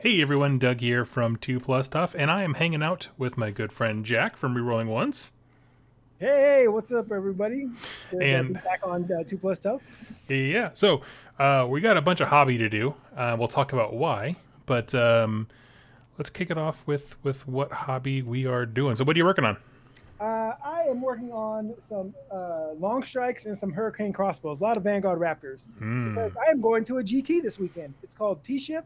Hey everyone, Doug here from 2 Plus Tough, and I am hanging out with my good friend Jack from Rerolling Once. Hey, what's up, everybody? Good to be And back on Two Plus Tough. yeah, so we got a bunch of hobby to do. We'll talk about why, but let's kick it off with what hobby we are doing. So, what are you working on? I am working on some long strikes and some Hurricane crossbows, a lot of Vanguard Raptors, because Hmm. I am going to a GT this weekend. It's called TShift,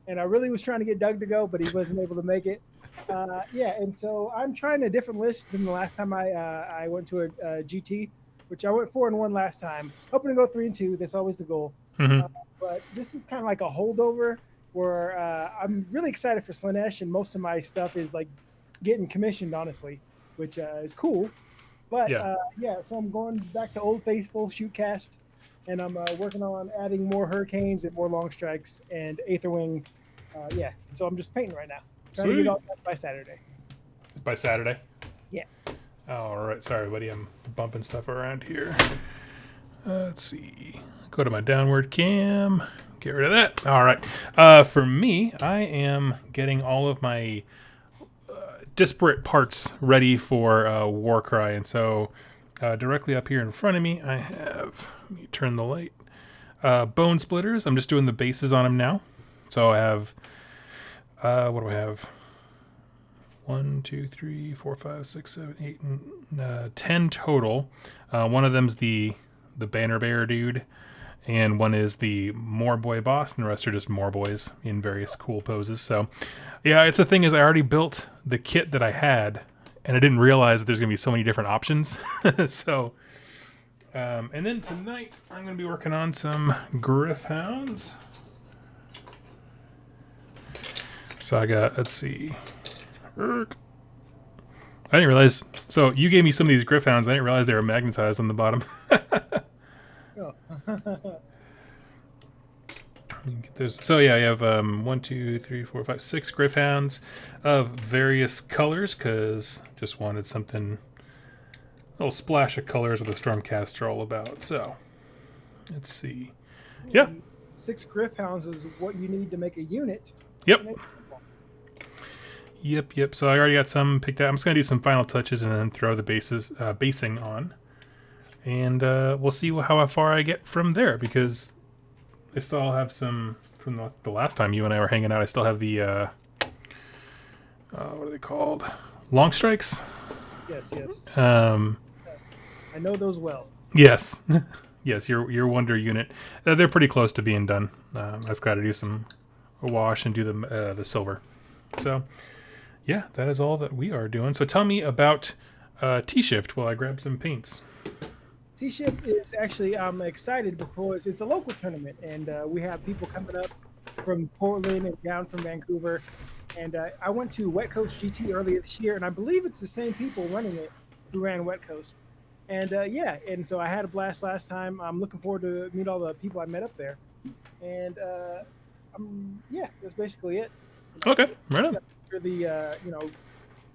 and I really was trying to get Doug to go, but he wasn't able to make it. Yeah, and so I'm trying a different list than the last time I went to a GT, which I went 4-1 last time. Hoping to go 3-2. That's always the goal. Hmm. Uh, but this is kind of like a holdover where I'm really excited for Slanesh, and most of my stuff is like getting commissioned, honestly, which is cool. But Yeah. yeah, so I'm going back to Old Faithful Shootcast, and I'm working on adding more Hurricanes and more Long Strikes and Aetherwing. Yeah, so I'm just painting right now, trying to get it Sweet. all done by Saturday. By Saturday. Yeah. All right. Sorry, buddy. I'm bumping stuff around here. Let's see. Go to my downward cam. Get rid of that. All right. For me, I am getting all of my disparate parts ready for Warcry, and so directly up here in front of me, I have. Let me turn the light. Bone splitters. I'm just doing the bases on them now. So I have. What do I have? 1, 2, 3, 4, 5, 6, 7, 8, 10 total. One of them's the banner bearer dude, and one is the more boy boss, and the rest are just more boys in various cool poses. So, yeah, it's the thing is I already built the kit that I had, and I didn't realize that there's gonna be so many different options. So, and then tonight I'm gonna be working on some Griff Hounds. So I got, let's see, I didn't realize. So you gave me some of these Griffhounds. I didn't realize they were magnetized on the bottom. Oh. Get those. So yeah, you have 1, 2, 3, 4, 5, 6 Griffhounds of various colors because just wanted something, a little splash of colors with a Stormcast are all about. So let's see. Yeah. And 6 Griffhounds is what you need to make a unit. Yep. And it- Yep. So I already got some picked out. I'm just gonna do some final touches and then throw the basing on, and we'll see how far I get from there because I still have some from the last time you and I were hanging out. I still have the what are they called? Long strikes. yes, yes. Um, I know those well. yes, yes. Your Wonder unit. They're pretty close to being done. I just got to do a wash and do the silver. So yeah, that is all that we are doing. So tell me about TShift while I grab some paints. T-Shift is actually I'm excited because it's a local tournament, and we have people coming up from Portland and down from Vancouver. And I went to Wet Coast GT earlier this year, and I believe it's the same people running it who ran Wet Coast. And yeah, and so I had a blast last time. I'm looking forward to meet all the people I met up there. And yeah, that's basically it. You know, Okay, right on. for the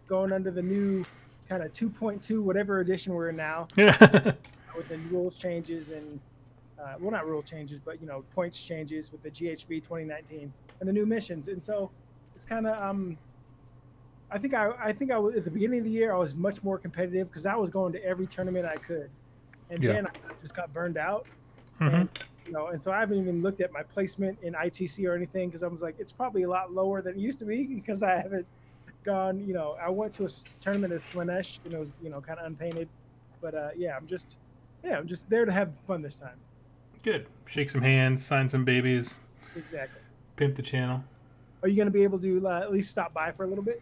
going under the new kind of 2.2 whatever edition we're in now Yeah. with the rules changes and well, not rule changes, but points changes with the GHB 2019 and the new missions. And so it's kind of I think I was at the beginning of the year I was much more competitive because I was going to every tournament I could, and Yeah. then I just got burned out. Mm-hmm. And and so I haven't even looked at my placement in ITC or anything because I was like, it's probably a lot lower than it used to be because I haven't gone. I went to a tournament as Slanesh and it was kind of unpainted, but yeah, I'm just there to have fun this time. Good. Shake some hands, sign some babies, Exactly. pimp the channel. Are you going to be able to at least stop by for a little bit,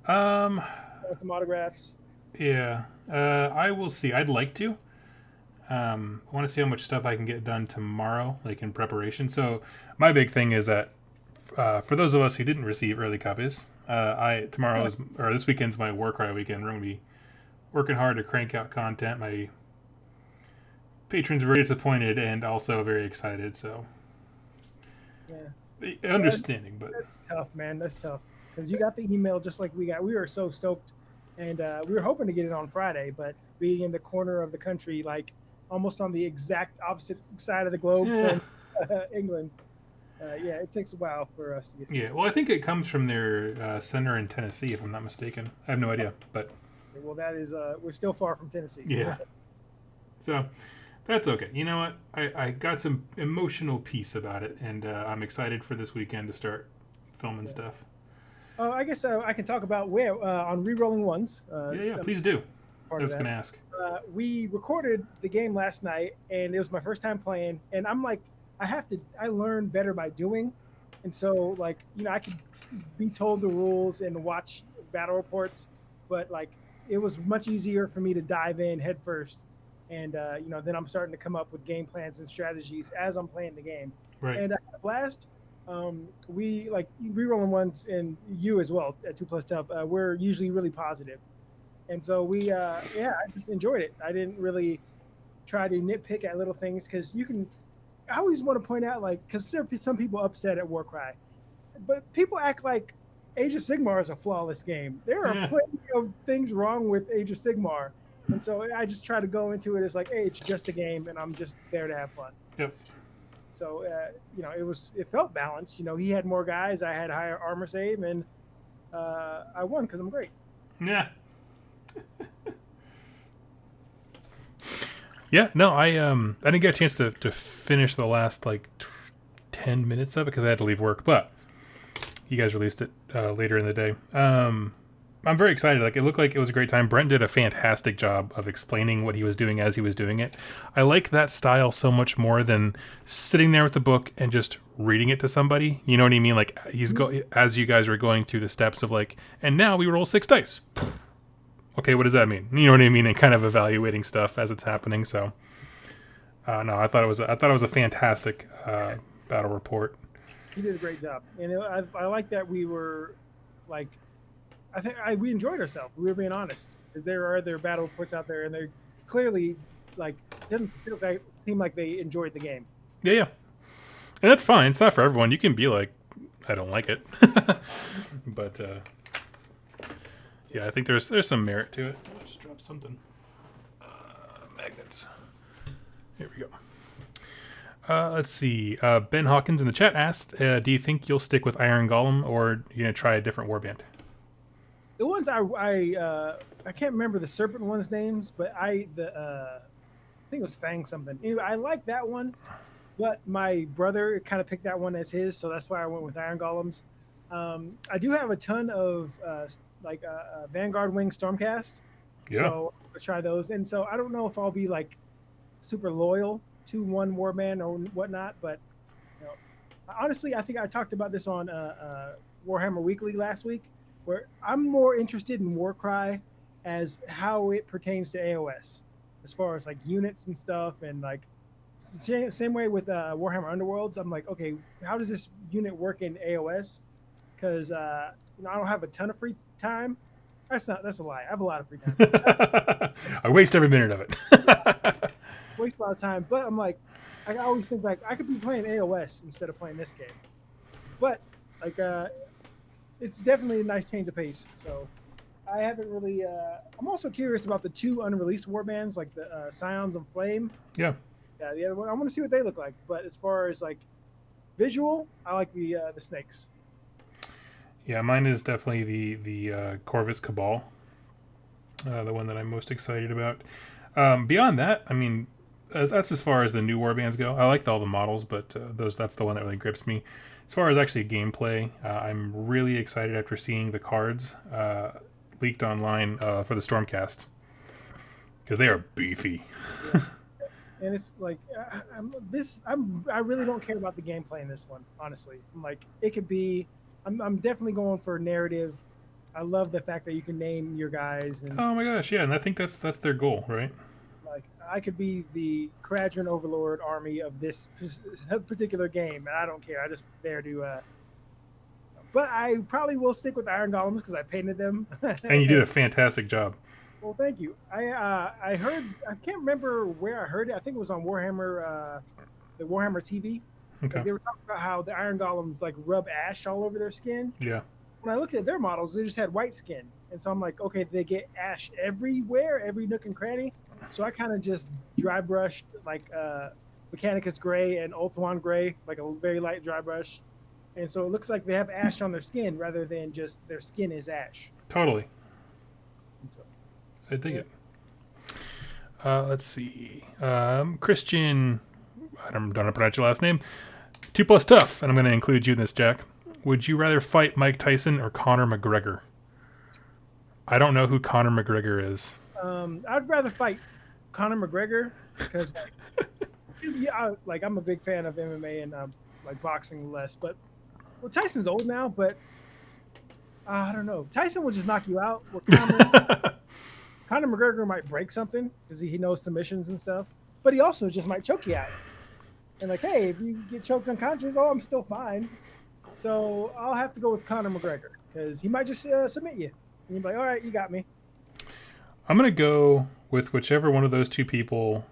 Um, some autographs? yeah. I will see. I'd like to. I want to see how much stuff I can get done tomorrow, like in preparation. So my big thing is that for those of us who didn't receive early copies, Yeah. this weekend's my Warcry weekend. We're gonna be working hard to crank out content. My patrons are very disappointed and also very excited. So Yeah. Yeah, understanding, but that's tough, man. That's tough because you got the email just like we got. We were so stoked, and we were hoping to get it on Friday, but being in the corner of the country, like almost on the exact opposite side of the globe yeah. from England, Yeah, it takes a while for us to get Yeah, started. well, I think it comes from their center in Tennessee, if I'm not mistaken. I have no idea, but Well, that is we're still far from Tennessee. yeah. So that's okay. You know what? I got some emotional peace about it, and I'm excited for this weekend to start filming Yeah. stuff. I guess I can talk about where on Rerolling Ones. Yeah, I'm please do. I part of was that. going to ask. We recorded the game last night, and it was my first time playing. And I'm like, I learn better by doing. And so, like, I could be told the rules and watch battle reports, but like, it was much easier for me to dive in head first. And, then I'm starting to come up with game plans and strategies as I'm playing the game. Right. And I had a blast. We like rerolling ones, and you as well at 2 Plus Tough. We're usually really positive, and so I just enjoyed it. I didn't really try to nitpick at little things because you can. I always want to point out, like, because there are some people upset at Warcry, but people act like Age of Sigmar is a flawless game. There are Yeah. plenty of things wrong with Age of Sigmar, and so I just try to go into it as like, hey, it's just a game, and I'm just there to have fun. Yep. So it felt balanced. He had more guys, I had higher armor save, and I won because I'm great. Yeah. Yeah, no, I didn't get a chance to finish the last like 10 minutes of it because I had to leave work, but you guys released it later in the day. I'm very excited. Like, it looked like it was a great time. Brent did a fantastic job of explaining what he was doing as he was doing it. I like that style so much more than sitting there with the book and just reading it to somebody. You know what I mean? Like, as you guys were going through the steps of like, and now we roll 6 dice. Okay, what does that mean? You know what I mean? And kind of evaluating stuff as it's happening. So, no, I thought it was a fantastic battle report. He did a great job, and I like that we were like, we enjoyed ourselves. We were being honest, because there are other battle reports out there, and they're clearly like doesn't still seem like they enjoyed the game. Yeah, yeah, and that's fine. It's not for everyone. You can be like, I don't like it, but yeah, I think there's some merit to it. I just dropped something. Magnets. Here we go. Let's see. Ben Hawkins in the chat asked, "Do you think you'll stick with Iron Golem, or are you gonna try a different warband?" The ones I can't remember the serpent ones' names, but I think it was Fang something. Anyway, I like that one, but my brother kind of picked that one as his, so that's why I went with Iron Golems. I do have a ton of Vanguard Wing Stormcast, so I'll try those. And so I don't know if I'll be like super loyal to one warband or whatnot, but honestly, I think I talked about this on Warhammer Weekly last week, where I'm more interested in Warcry as how it pertains to AOS, as far as like units and stuff, and like same way with Warhammer Underworlds. I'm like, okay, how does this unit work in AOS? Because I don't have a ton of free time. That's a lie. I have a lot of free time. I waste every minute of it. Waste a lot of time, but I'm like, I always think like I could be playing AOS instead of playing this game. But like, it's definitely a nice change of pace. So I haven't really. I'm also curious about the 2 unreleased warbands, like the Scions of Flame. Yeah. Yeah, the other one. I want to see what they look like. But as far as like visual, I like the snakes. Yeah, mine is definitely the Corvus Cabal, the one that I'm most excited about. Beyond that, I mean, that's as far as the new warbands go. I like all the models, but that's the one that really grips me. As far as actually gameplay, I'm really excited after seeing the cards leaked online for the Stormcast, because they are beefy. Yeah. And it's like I really don't care about the gameplay in this one. Honestly, I'm like, it could be. I'm definitely going for narrative. I love the fact that you can name your guys. And oh my gosh, yeah, and I think that's their goal, right? like, I could be the Kradron Overlord army of this particular game, and I don't care. I just there to. But I probably will stick with Iron Golems because I painted them. And you did a fantastic job. Well, thank you. I heard. I can't remember where I heard it. I think it was on Warhammer, the Warhammer TV. Okay. Like, they were talking about how the Iron Golems like rub ash all over their skin. Yeah. When I looked at their models, they just had white skin, and so I'm like, okay, they get ash everywhere, every nook and cranny. So I kind of just dry brushed like Mechanicus gray and Ulthuan gray, like a very light dry brush. And so it looks like they have ash on their skin rather than just their skin is ash. Totally. And so, I dig it. Let's see. Christian, I don't know how to pronounce your last name. 2+ tough, and I'm going to include you in this, Jack. Would you rather fight Mike Tyson or Conor McGregor? I don't know who Conor McGregor is. I'd rather fight Conor McGregor because, I'm a big fan of MMA and like boxing less. But Tyson's old now, but I don't know. Tyson will just knock you out. Conor McGregor might break something because he knows submissions and stuff, but he also just might choke you out. And like, hey, if you get choked unconscious, I'm still fine. So I'll have to go with Conor McGregor because he might just submit you. And you're like, all right, you got me. I'm going to go with whichever one of those two people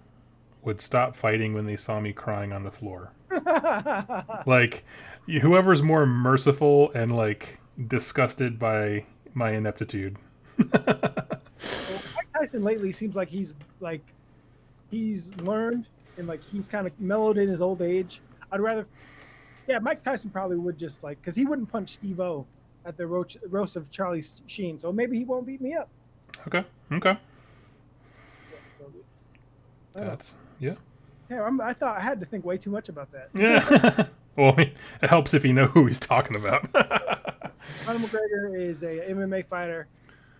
would stop fighting when they saw me crying on the floor. Like, whoever's more merciful and, like, disgusted by my ineptitude. Well, Mike Tyson lately seems like he's learned and, like, he's kind of mellowed in his old age. Mike Tyson probably would just, like, because he wouldn't punch Steve-O at the roast of Charlie Sheen, so maybe he won't beat me up. Okay. Yeah. I thought I had to think way too much about that. Yeah. Well, it helps if you know who he's talking about. Conor McGregor is a MMA fighter.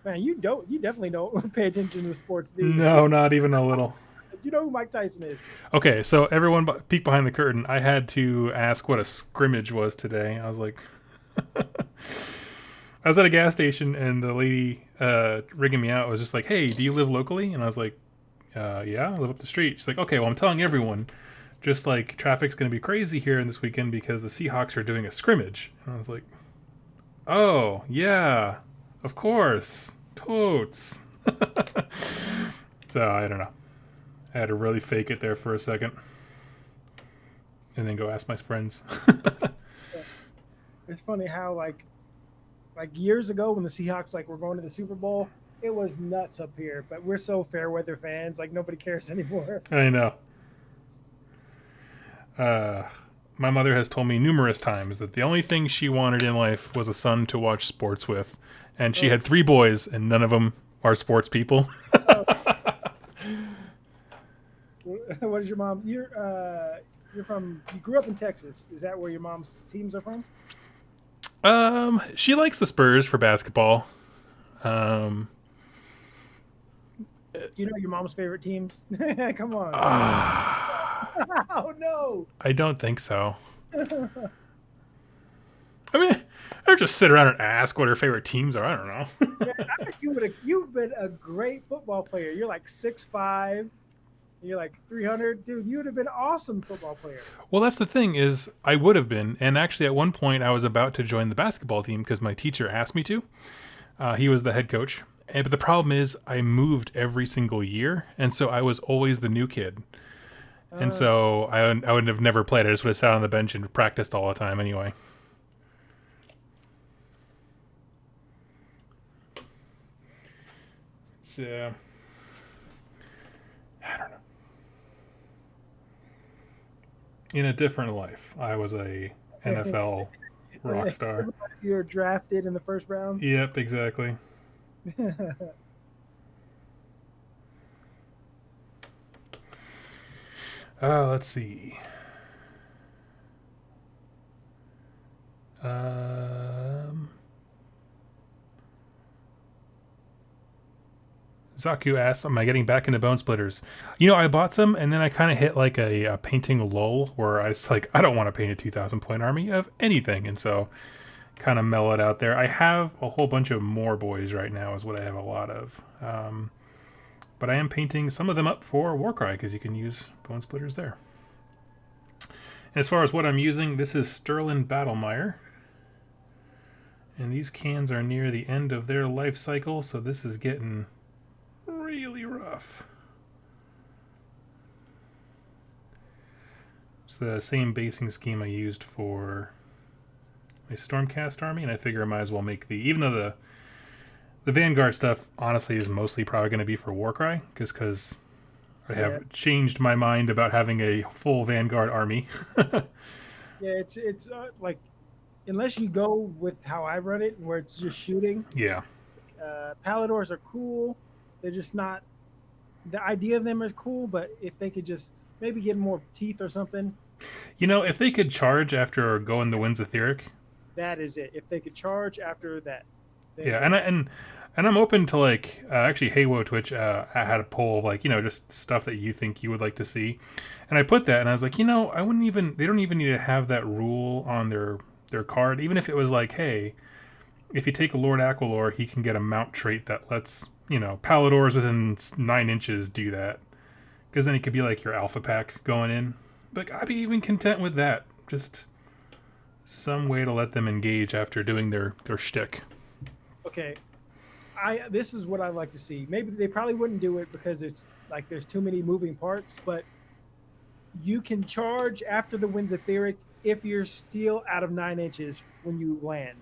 Man, you definitely don't pay attention to sports, do you? No, not even a little. You know who Mike Tyson is. Okay, so everyone peek behind the curtain. I had to ask what a scrimmage was today. I was like... I was at a gas station, and the lady rigging me out was just like, hey, do you live locally? And I was like, yeah, I live up the street. She's like, okay, well, I'm telling everyone, just like traffic's going to be crazy here this weekend because the Seahawks are doing a scrimmage. And I was like, oh, yeah, of course. Totes. So, I don't know. I had to really fake it there for a second. And then go ask my friends. It's funny how, like years ago when the Seahawks, were going to the Super Bowl, it was nuts up here. But we're so fair weather fans, nobody cares anymore. I know. My mother has told me numerous times that the only thing she wanted in life was a son to watch sports with. And she had 3 boys, and none of them are sports people. What is your mom? You grew up in Texas. Is that where your mom's teams are from? She likes the Spurs for basketball. Do you know your mom's favorite teams? Come on. Oh, no. I don't think so. I mean, I don't just sit around and ask what her favorite teams are. I don't know. Man, I think you've been a great football player. You're 6'5". You're 300. Dude, you would have been an awesome football player. Well, that's the thing is I would have been. And actually at one point I was about to join the basketball team because my teacher asked me to. He was the head coach. But the problem is I moved every single year. And so I was always the new kid. And so I would have never played. I just would have sat on the bench and practiced all the time anyway. So, I don't know. In a different life, I was a NFL rock star. You were drafted in the first round? Yep, exactly. Let's see. Zaku asks, am I getting back into Bone Splitters? I bought some, and then I kind of hit a painting lull where I was like, I don't want to paint a 2,000-point army of anything, and so kind of mellowed out there. I have a whole bunch of more boys right now is what I have a lot of. But I am painting some of them up for Warcry, because you can use Bone Splitters there. And as far as what I'm using, this is Sterling Battlemire. And these cans are near the end of their life cycle, so this is getting really rough. It's the same basing scheme I used for my Stormcast army, and I figure I might as well make even though the Vanguard stuff honestly is mostly probably going to be for Warcry, because I Yeah, have changed my mind about having a full Vanguard army. yeah. It's like unless you go with how I run it, where it's just shooting. Yeah. Paladors are cool. They're just not. The idea of them is cool, but if they could just maybe get more teeth or something, You know, if they could charge after going the Winds Etheric, that is it. If they could charge after that, then yeah, yeah. and I'm open to like actually Heywo Twitch. I had a poll of like just stuff that you think you would like to see, and I put that, and I was like, I wouldn't even. They don't even need to have that rule on their card, even if it was like, hey, if you take a Lord Aquilor, he can get a mount trait that lets Paladors within 9 inches do that, because then it could be like your alpha pack going in. Like I'd be even content with that. Just some way to let them engage after doing their shtick. Okay, this is what I like to see. Maybe they probably wouldn't do it because it's like there's too many moving parts, but you can charge after the Winds Etheric if you're still out of 9 inches when you land.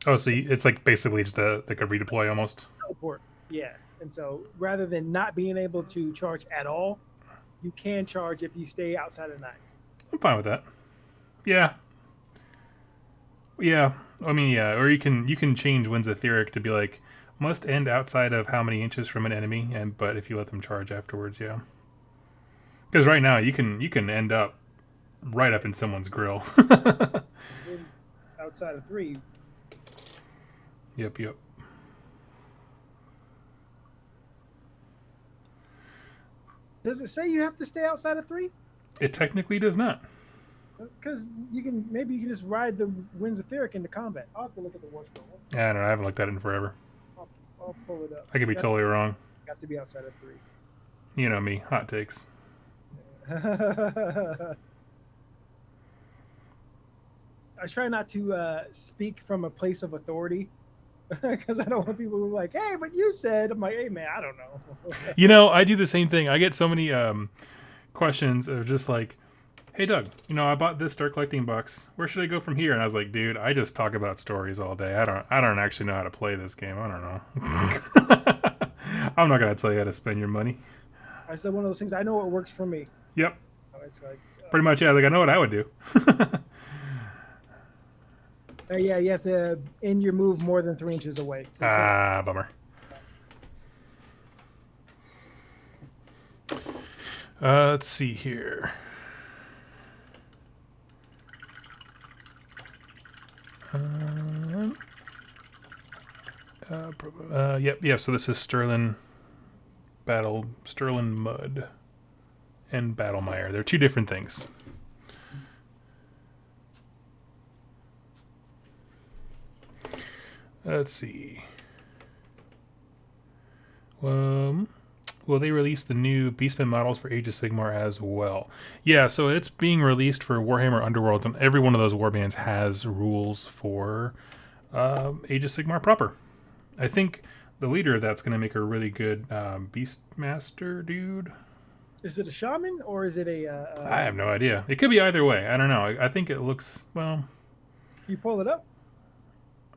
Oh, so it's like basically just like a redeploy almost. Teleport. Yeah. And so rather than not being able to charge at all, you can charge if you stay outside of 9. I'm fine with that. Yeah, yeah. I mean, yeah. Or you can change Winds Etheric to be like must end outside of how many inches from an enemy, and but if you let them charge afterwards, yeah. Because right now you can end up right up in someone's grill. Outside of 3. Yep. Does it say you have to stay outside of 3? It technically does not. Because you can just ride the Winds Etheric into combat. I'll have to look at the war scroll. I don't know. I haven't looked at it in forever. I'll pull it up. I could be totally wrong. You have to be outside of 3. You know me. Hot takes. I try not to speak from a place of authority because I don't want people who are like, "Hey, but you said." I'm like, "Hey, man, I don't know." I do the same thing. I get so many questions of just like, hey Doug, I bought this start collecting box. Where should I go from here? And I was like, dude, I just talk about stories all day. I don't actually know how to play this game. I don't know. I'm not gonna tell you how to spend your money. I said one of those things. I know what works for me. Yep. It's like Pretty much, yeah. Like I know what I would do. yeah, you have to end your move more than 3 inches away. So Bummer. Let's see here. Yep. So this is Sterling Mud, and Battlemire. They're two different things. Let's see. Will they release the new Beastmen models for Age of Sigmar as well? Yeah, so it's being released for Warhammer Underworld, and every one of those warbands has rules for Age of Sigmar proper. I think the leader of that's going to make a really good Beastmaster dude. Is it a shaman or is it a? I have no idea. It could be either way. I don't know. I think it looks well. You pull it up.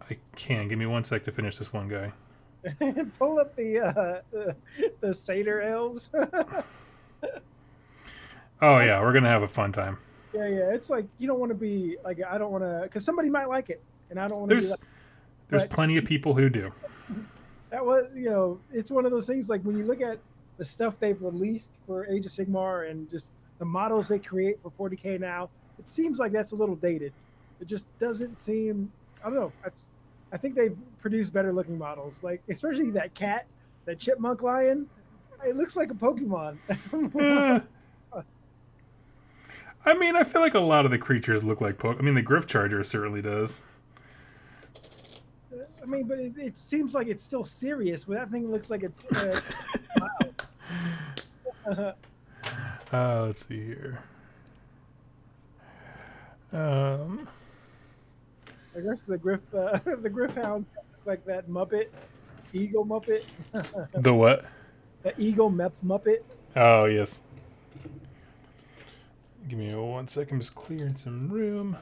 I can. Give me 1 sec to finish this one guy. Pull up the Satyr elves. Oh yeah, we're gonna have a fun time. Yeah. It's like you don't want to be like I don't want to because somebody might like it and I don't want to. There's plenty of people who do. That was it's one of those things like when you look at the stuff they've released for Age of Sigmar and just the models they create for 40K now, it seems like that's a little dated. It just doesn't seem. I don't know. I think they've produced better looking models, like especially that cat, that chipmunk lion. It looks like a Pokemon. I mean, I feel like a lot of the creatures look like Pokemon. I mean, the Griff Charger certainly does. I mean, but it seems like it's still serious. But that thing looks like it's. Let's see here. I guess the Griff Hounds look like that Muppet, Eagle Muppet. The what? The Eagle Muppet. Oh yes. Give me 1 second. I'm just clearing some room.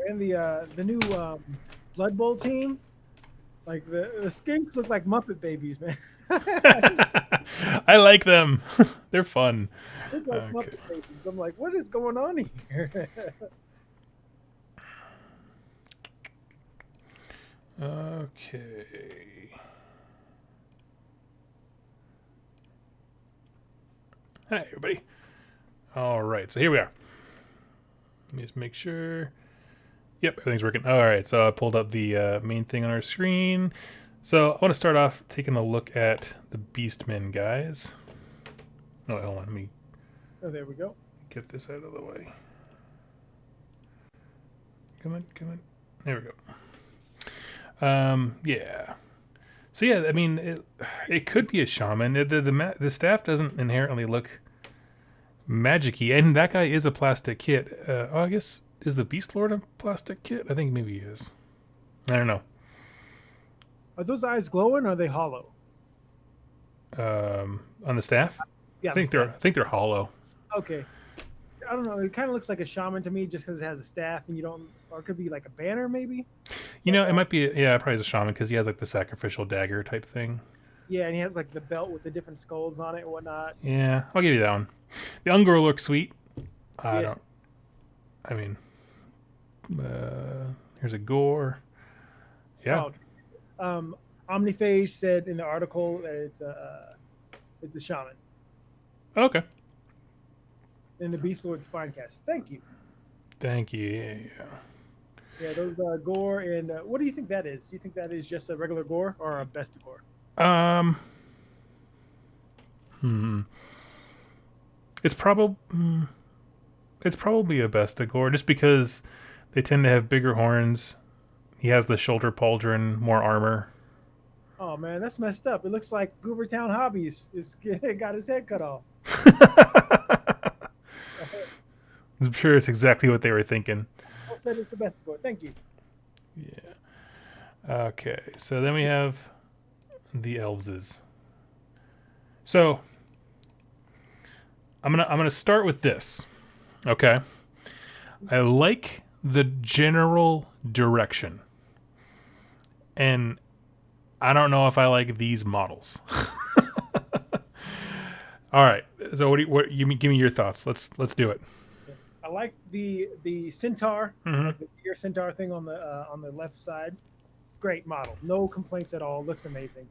And the new Blood Bowl team, like the skinks look like Muppet Babies, man. I like them. They're fun. Look like Okay. Muppet Babies. I'm like, what is going on here? Okay. Hi, everybody. All right, so here we are. Let me just make sure. Yep, everything's working. All right, so I pulled up the main thing on our screen. So I want to start off taking a look at the Beastmen guys. Oh, hold on, let me Oh, there we go. get this out of the way. Come on. There we go. Yeah. So yeah, I mean, it could be a shaman. The staff doesn't inherently look magic-y, and that guy is a plastic kit. I guess, is the Beast Lord a plastic kit? I think maybe he is. I don't know. Are those eyes glowing or are they hollow? On the staff, Yeah, I think they're hollow. okay. I don't know. It kind of looks like a shaman to me, just because it has a staff, and you don't, or it could be like a banner, maybe. You know, it might be. Yeah, probably is a shaman because he has like the sacrificial dagger type thing. Yeah, and he has like the belt with the different skulls on it and whatnot. Yeah, I'll give you that one. The Ungor looks sweet. Yes. Here's a gore. Yeah. Oh, okay. Omniphage said in the article that it's a shaman. Okay. And the Beast Lord's fine cast. Thank you. Thank you. Yeah. Yeah, those gore and what do you think that is? Do you think that is just a regular gore or a best gore? It's probably a Bestigor just because they tend to have bigger horns. He has the shoulder pauldron, more armor. Oh man, that's messed up. It looks like Goobertown Hobbies got his head cut off. I'm sure it's exactly what they were thinking. I said it's the best gore. Thank you. Yeah. Okay, so then we have the Elveses. So I'm gonna start with this. Okay. I like the general direction. And I don't know if I like these models. All right. So what you give me your thoughts. Let's do it. I like the centaur, Mm-hmm. the deer centaur thing on the left side. Great model. No complaints at all. Looks amazing.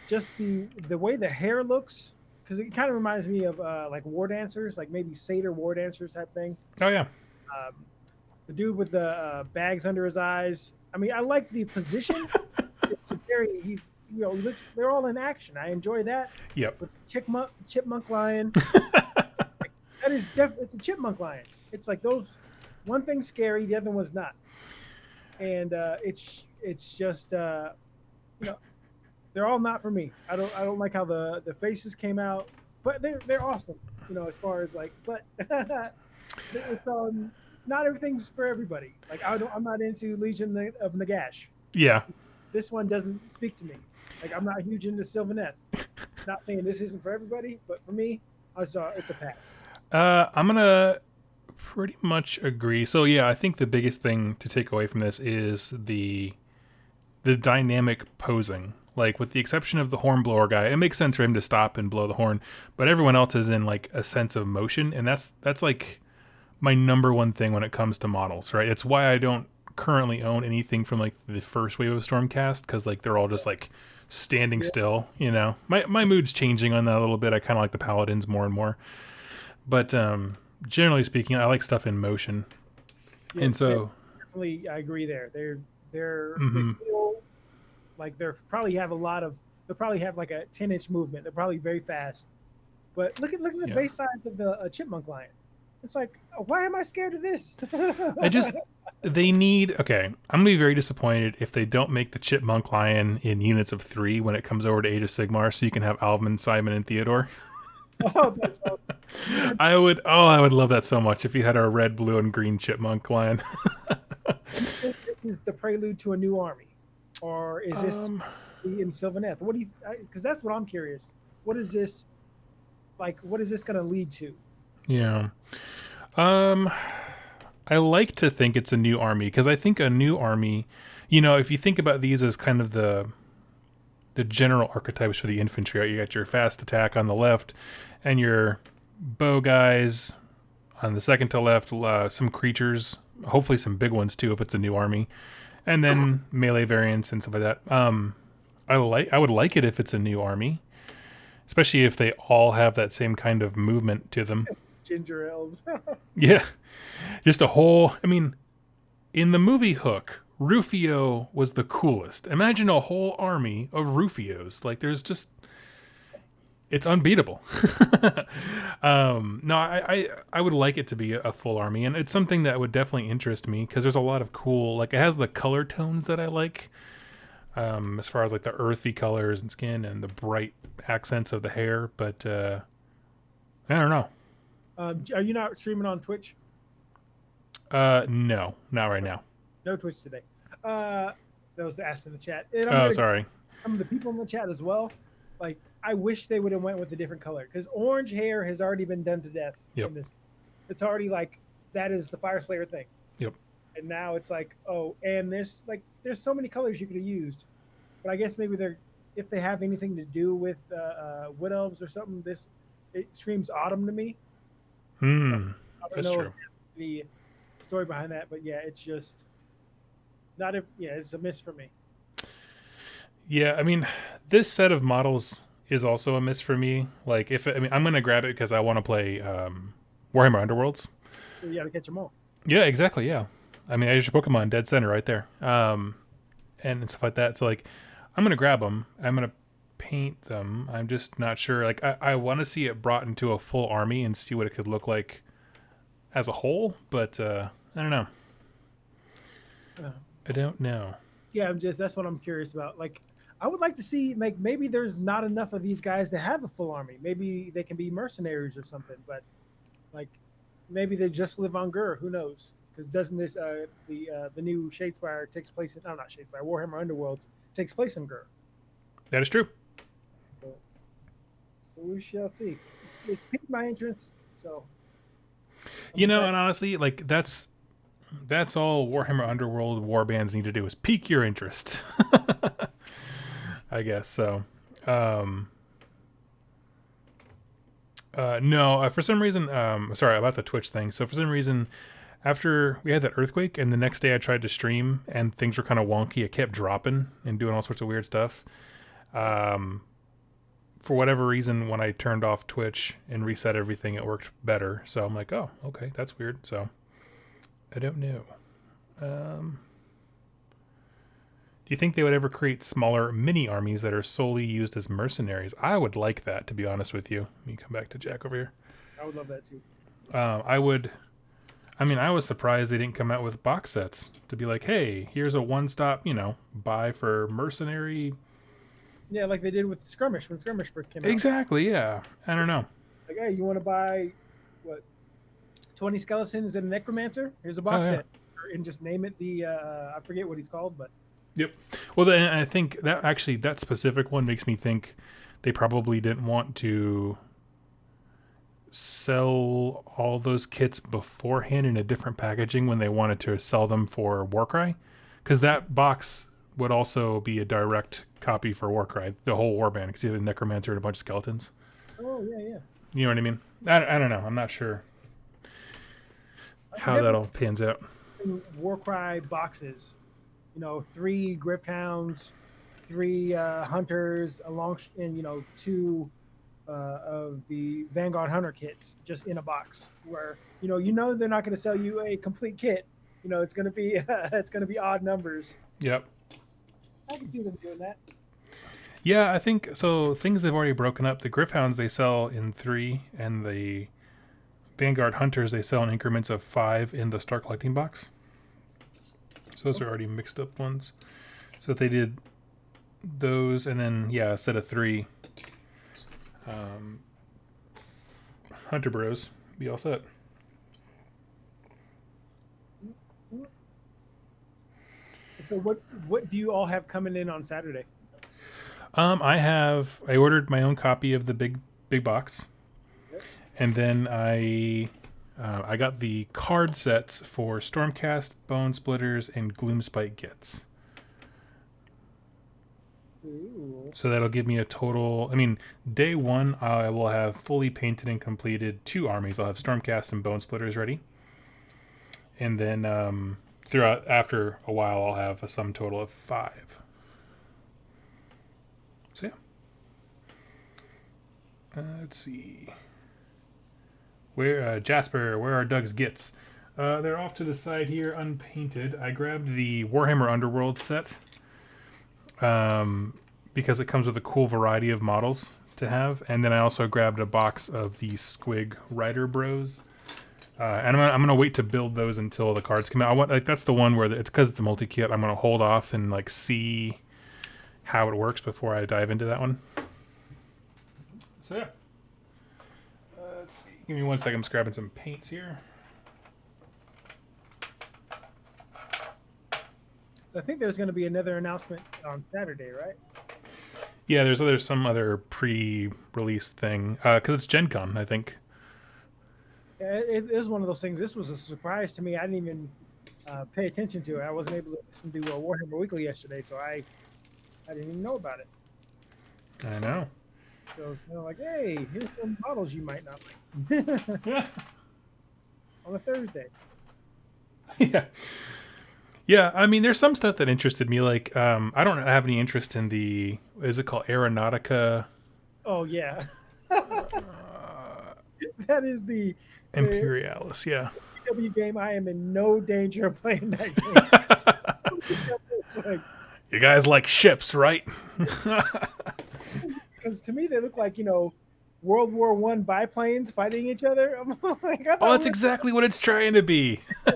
Just the way the hair looks, because it kind of reminds me of like war dancers, like maybe satyr war dancers type thing. Oh yeah. The dude with the bags under his eyes. I mean, I like the position. It's he's he looks. They're all in action. I enjoy that. Yep. With chipmunk lion. That is it's a chipmunk lion. It's like those. One thing's scary, the other one's not. And it's just they're all not for me. I don't like how the faces came out, but they're awesome. As far as like, but it's not everything's for everybody. Like I'm not into Legion of Nagash. Yeah. This one doesn't speak to me. Like I'm not huge into Sylvaneth. Not saying this isn't for everybody, but for me, it's a pass. I'm gonna pretty much agree. So yeah, I think the biggest thing to take away from this is the dynamic posing. Like with the exception of the hornblower guy, it makes sense for him to stop and blow the horn, but everyone else is in like a sense of motion, and that's like my number one thing when it comes to models, right? It's why I don't currently own anything from like the first wave of Stormcast, because like they're all just like standing still. My mood's changing on that a little bit. I kind of like the paladins more and more, but generally speaking, I like stuff in motion. Yeah, and so definitely I agree there. Mm-hmm. They feel like they'll probably have like a 10-inch movement. They're probably very fast. But look at the base size of the chipmunk lion. It's like, why am I scared of this? Okay, I'm gonna be very disappointed if they don't make the chipmunk lion in units of 3 when it comes over to Age of Sigmar, so you can have Alvin, Simon, and Theodore. Oh, that's awesome. I would love that so much if you had a red, blue, and green chipmunk lion. This is the prelude to a new army, or is this in Sylvaneth? What do you? Because that's what I'm curious. What is this like? What is this going to lead to? Yeah. I like to think it's a new army, because I think a new army, if you think about these as kind of the the general archetypes for the infantry. Right? You got your fast attack on the left, and your bow guys on the second to left. Some creatures, hopefully some big ones too, if it's a new army, and then melee variants and stuff like that. I would like it if it's a new army, especially if they all have that same kind of movement to them. Ginger elves. Yeah, just a whole. I mean, in the movie Hook, Rufio was the coolest. Imagine a whole army of Rufios. Like, there's just, it's unbeatable. No, I would like it to be a full army, and it's something that would definitely interest me because there's a lot of cool, like, it has the color tones that I like, as far as like the earthy colors and skin and the bright accents of the hair. But I don't know. Are you not streaming on Twitch? No, not right now. No Twitch today. That was asked in the chat. Sorry. Some of the people in the chat as well. Like, I wish they would have went with a different color because orange hair has already been done to death in this. It's already like that is the Fire Slayer thing. Yep. And now it's like, oh, and there's so many colors you could have used, but I guess maybe if they have anything to do with wood elves or something, it screams autumn to me. I don't That's know true. The story behind that, but yeah, it's just not if it's a miss for me. Yeah, I mean, this set of models is also a miss for me. Like, I'm gonna grab it because I want to play Warhammer Underworlds. You got to catch them all. Yeah, exactly. Yeah, I mean, I use your Pokemon dead center right there, and stuff like that. So like, I'm gonna grab them. I'm gonna paint them. I'm just not sure. Like, I want to see it brought into a full army and see what it could look like as a whole. But I don't know. I don't know. Yeah, that's what I'm curious about. Like, I would like to see, like, maybe there's not enough of these guys to have a full army. Maybe they can be mercenaries or something, but like maybe they just live on Gur. Who knows? Because doesn't this the new Shadespire takes place in not Shadespire, Warhammer Underworld takes place in Gur. That is true. So we shall see. It piqued my interest, so and honestly, like that's all Warhammer Underworld warbands need to do is pique your interest. I guess so. No, for some reason, sorry about the Twitch thing. So for some reason, after we had that earthquake and the next day I tried to stream and things were kind of wonky, it kept dropping and doing all sorts of weird stuff. For whatever reason, when I turned off Twitch and reset everything, it worked better. So I'm like, oh, okay, that's weird. So I don't know. Do you think they would ever create smaller mini armies that are solely used as mercenaries? I would like that, to be honest with you. Let me come back to Jack over here. I would love that too. I would. I mean, I was surprised they didn't come out with box sets to be like, hey, here's a one-stop, buy for mercenary. Yeah, like they did with Skirmish when Skirmish first came out. Exactly, yeah. I don't know. Like, hey, you want to buy, 20 skeletons and a Necromancer? Here's a box set. And just name it I forget what he's called, but... Yep. Well, then I think that specific one makes me think they probably didn't want to sell all those kits beforehand in a different packaging when they wanted to sell them for Warcry, because that box would also be a direct copy for Warcry, the whole warband, because you have a Necromancer and a bunch of skeletons. Oh, yeah. You know what I mean? I don't know. I'm not sure how that all pans out. Warcry boxes. 3 Griffhounds, 3 Hunters, and 2 of the Vanguard Hunter kits just in a box. Where they're not going to sell you a complete kit. It's going to be odd numbers. Yep. I can see them doing that. Yeah, I think so. Things they've already broken up. The Griffhounds they sell in 3, and the Vanguard Hunters they sell in increments of 5 in the Star Collecting box. So those are already mixed up ones. So if they did those and then, a set of 3 Hunter Bros, be all set. So what do you all have coming in on Saturday? I ordered my own copy of the big box. Yep. And then I got the card sets for Stormcast, Bone Splitters, and Gloomspite Gits. Ooh. So that'll give me a total. I mean, day one, I will have fully painted and completed 2 armies. I'll have Stormcast and Bone Splitters ready. And then throughout, after a while, I'll have a sum total of 5. So yeah. Let's see. Where Jasper? Where are Doug's gits? They're off to the side here, unpainted. I grabbed the Warhammer Underworld set because it comes with a cool variety of models to have, and then I also grabbed a box of the Squig Rider Bros. And I'm gonna wait to build those until the cards come out. I want that's the one where it's because it's a multi kit. I'm gonna hold off and like see how it works before I dive into that one. So yeah. Let's see. Give me 1 second. I'm just grabbing some paints here. I think there's going to be another announcement on Saturday, right? Yeah, there's some other pre-release thing because it's Gen Con, I think. Yeah, it is one of those things. This was a surprise to me. I didn't even pay attention to it. I wasn't able to listen to Warhammer Weekly yesterday, so I didn't even know about it. I know. So it's kind of like, hey, here's some models you might not like. Yeah. On a Thursday. Yeah. Yeah, I mean, there's some stuff that interested me. Like, I don't have any interest in the, is it called Aeronautica? Oh, yeah. That is the Imperialis, yeah. PW game. I am in no danger of playing that game. Like, you guys like ships, right? because to me, they look like, World War I biplanes fighting each other. I'm like, Oh, that's exactly what it's trying to be. I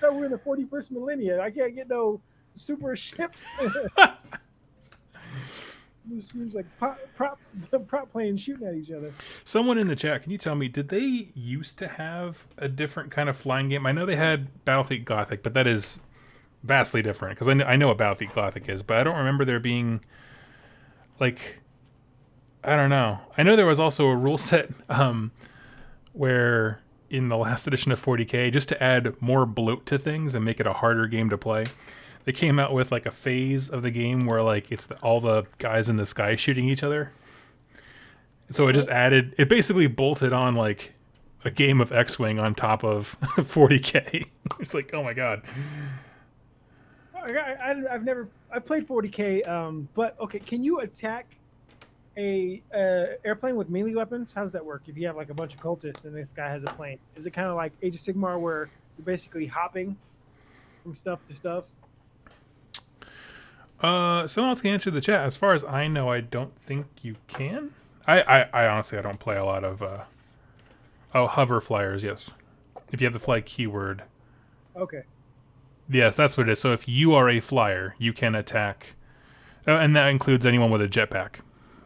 thought we're in the 41st millennium. I can't get no super ships. This seems like prop planes shooting at each other. Someone in the chat, can you tell me, did they used to have a different kind of flying game? I know they had Battlefleet Gothic, but that is vastly different because I know what Battlefleet Gothic is, but I don't remember there being like, I don't know. I know there was also a rule set where in the last edition of 40K, just to add more bloat to things and make it a harder game to play, they came out with like a phase of the game where like it's all the guys in the sky shooting each other. So it just added, it basically bolted on like a game of XWing on top of 40K. It's like, oh my god. I played 40K, but okay, can you attack a airplane with melee weapons? How does that work? If you have like a bunch of cultists and this guy has a plane, is it kind of like Age of Sigmar where you're basically hopping from stuff to stuff? Someone else can answer the chat. As far as I know, I don't think you can. I honestly, I don't play a lot of hover flyers. Yes, if you have the fly keyword. Okay. Yes, that's what it is. So if you are a flyer, you can attack, and that includes anyone with a jetpack.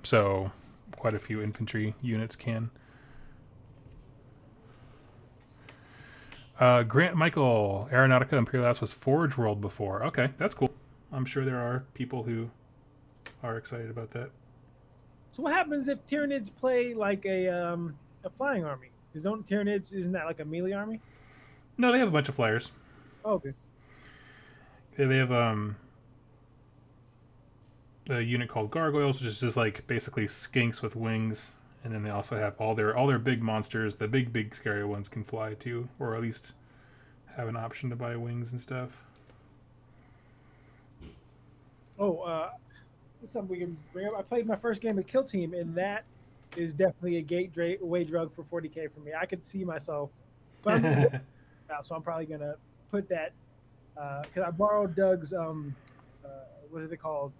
So quite a few infantry units can. Grant Michael, Aeronautica Imperialis was Forge World before. Okay, that's cool. I'm sure there are people who are excited about that. So what happens if Tyranids play like a flying army? Tyranids, isn't that like a melee army? No, they have a bunch of flyers. Oh, okay. They have a unit called Gargoyles, which is just like basically skinks with wings, and then they also have all their big monsters. The big scary ones can fly too, or at least have an option to buy wings and stuff. Oh, something we can bring up. I played my first game of Kill Team, and that is definitely a gateway drug for 40K for me. I could see myself, but I'm now, so I'm probably gonna put that because I borrowed Doug's what are they called?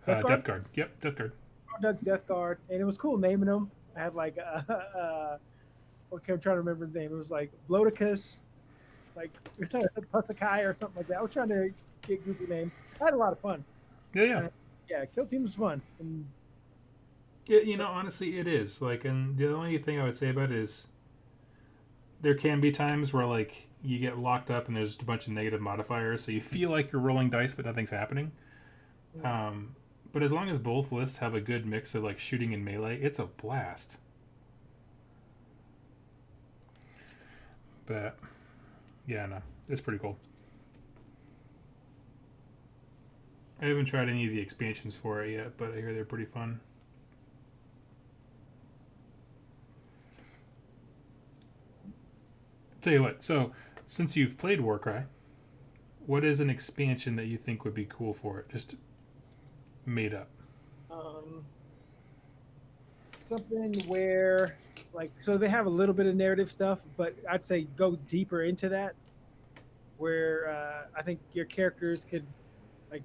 Death Guard. Yep, Death Guard. Doug's Death Guard, and it was cool naming them. I had like okay, I'm trying to remember the name. It was like Bloticus, like Pusakai or something like that. I was trying to get goofy name. I had a lot of fun. Yeah. Yeah, Kill Team was fun. And yeah, honestly, it is. Like, and the only thing I would say about it is there can be times where like you get locked up and there's just a bunch of negative modifiers, so you feel like you're rolling dice, but nothing's happening. But as long as both lists have a good mix of like shooting and melee, it's a blast. But yeah, no, it's pretty cool. I haven't tried any of the expansions for it yet, but I hear they're pretty fun. Tell you what, so since you've played Warcry, what is an expansion that you think would be cool for it? Just made up. Something where, like, so they have a little bit of narrative stuff, but I'd say go deeper into that, where I think your characters could, like,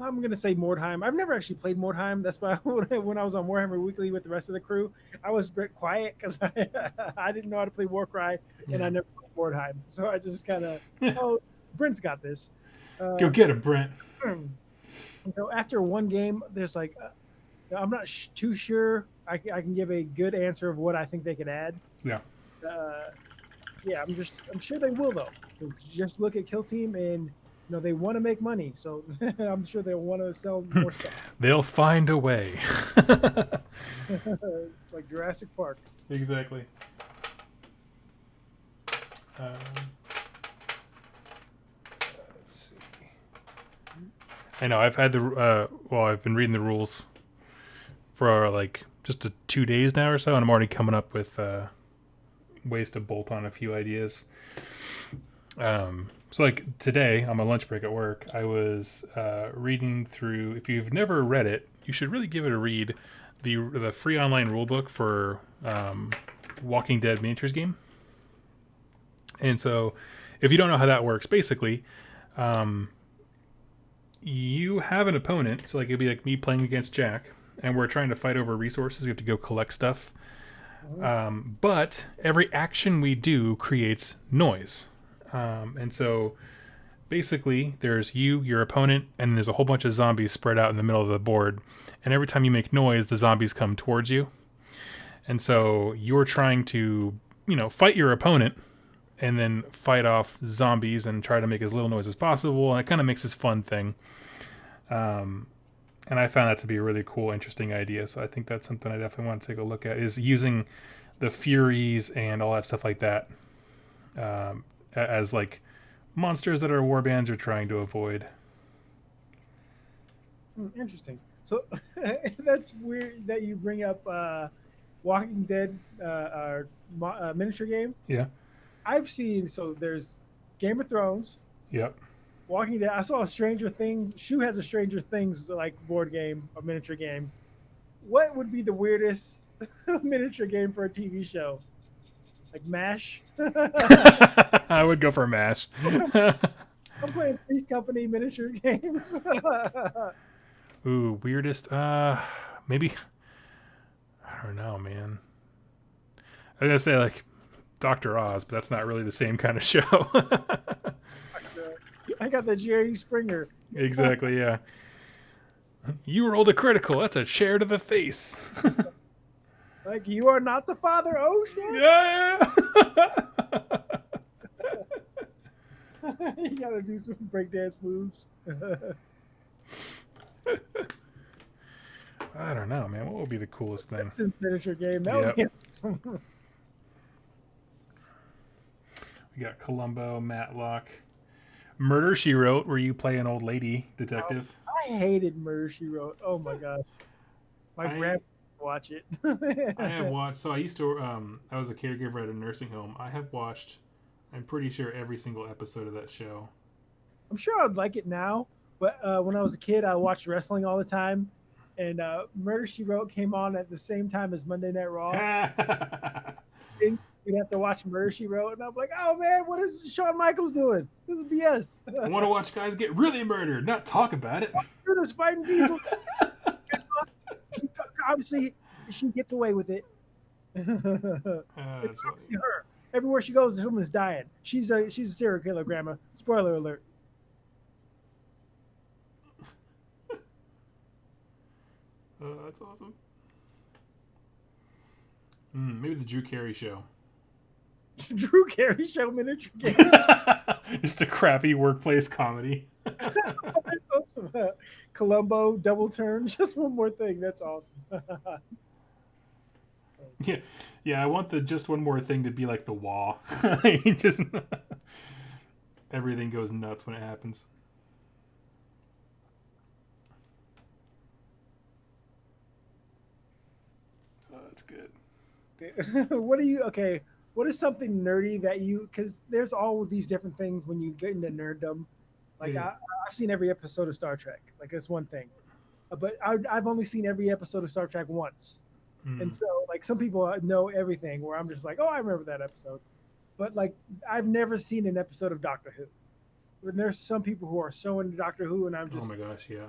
I'm gonna say Mordheim. I've never actually played Mordheim. That's why when I was on Warhammer Weekly with the rest of the crew, I was a bit quiet because I didn't know how to play Warcry, and I never played Mordheim. So I just kind of, oh, Brent's got this. Go get him, Brent. And so after one game, there's like, I'm not too sure I can give a good answer of what I think they could add. Yeah. Yeah, I'm sure they will though. Just look at Kill Team and. No, they want to make money, so I'm sure they'll want to sell more stuff. They'll find a way. It's like Jurassic Park. Exactly. Let's see. I know I've had I've been reading the rules for like just 2 days now or so, and I'm already coming up with ways to bolt on a few ideas. So like today on my lunch break at work, I was reading through. If you've never read it, you should really give it a read. The free online rulebook for Walking Dead miniatures game. And so, if you don't know how that works, basically, you have an opponent. So like it'd be like me playing against Jack, and we're trying to fight over resources. We have to go collect stuff. But every action we do creates noise. And so basically there's your opponent, and there's a whole bunch of zombies spread out in the middle of the board. And every time you make noise, the zombies come towards you. And so you're trying to, fight your opponent and then fight off zombies and try to make as little noise as possible. And it kind of makes this fun thing. And I found that to be a really cool, interesting idea. So I think that's something I definitely want to take a look at, is using the Furies and all that stuff like that. As like monsters that our warbands are trying to avoid. Interesting. So that's weird that you bring up Walking Dead miniature game. Yeah. I've seen, so there's Game of Thrones. Yep. Walking Dead. I saw a Stranger Things. Shu has a Stranger Things like board game, a miniature game. What would be the weirdest miniature game for a TV show? Like MASH? I would go for MASH. I'm playing Three's Company miniature games. Ooh, weirdest. Maybe. I don't know, man. I was gonna say like Dr. Oz, but that's not really the same kind of show. I got the Jerry Springer. Exactly. Yeah. You rolled a critical. That's a chair to the face. Like, you are not the father. Oh shit! Yeah. You gotta do some breakdance moves. I don't know, man. What would be the coolest thing? Simpsons miniature game. That would be awesome. We got Columbo, Matlock, Murder, She Wrote, where you play an old lady detective. I hated Murder, She Wrote. Oh my gosh. My grandpa watch it. I have watched. So I used to. I was a caregiver at a nursing home. I have watched. I'm pretty sure every single episode of that show. I'm sure I'd like it now, but when I was a kid, I watched wrestling all the time, and Murder, She Wrote came on at the same time as Monday Night Raw. And we'd have to watch Murder, She Wrote, and I'm like, oh man, what is Shawn Michaels doing? This is BS. I want to watch guys get really murdered, not talk about it. Shooters fighting Diesel. Obviously, she gets away with it. It's obviously her. Everywhere she goes, someone's dying. She's a serial killer, Grandma. Spoiler alert. That's awesome. Maybe the Drew Carey Show. Drew Carey Show miniature game. Just a crappy workplace comedy. That's awesome. Columbo, double turn. Just one more thing. That's awesome. Yeah. I want the just one more thing to be like the Wah. Just everything goes nuts when it happens. that's good. What do you? Okay, what is something nerdy that you? Because there's all of these different things when you get into nerddom. Like Yeah. I've seen every episode of Star Trek. Like that's one thing, but I've only seen every episode of Star Trek once. And Mm. so, like, some people know everything where I'm just like, oh, I remember that episode. But, like, I've never seen an episode of Doctor Who. And there's some people who are so into Doctor Who, and I'm Oh my just, gosh, yeah.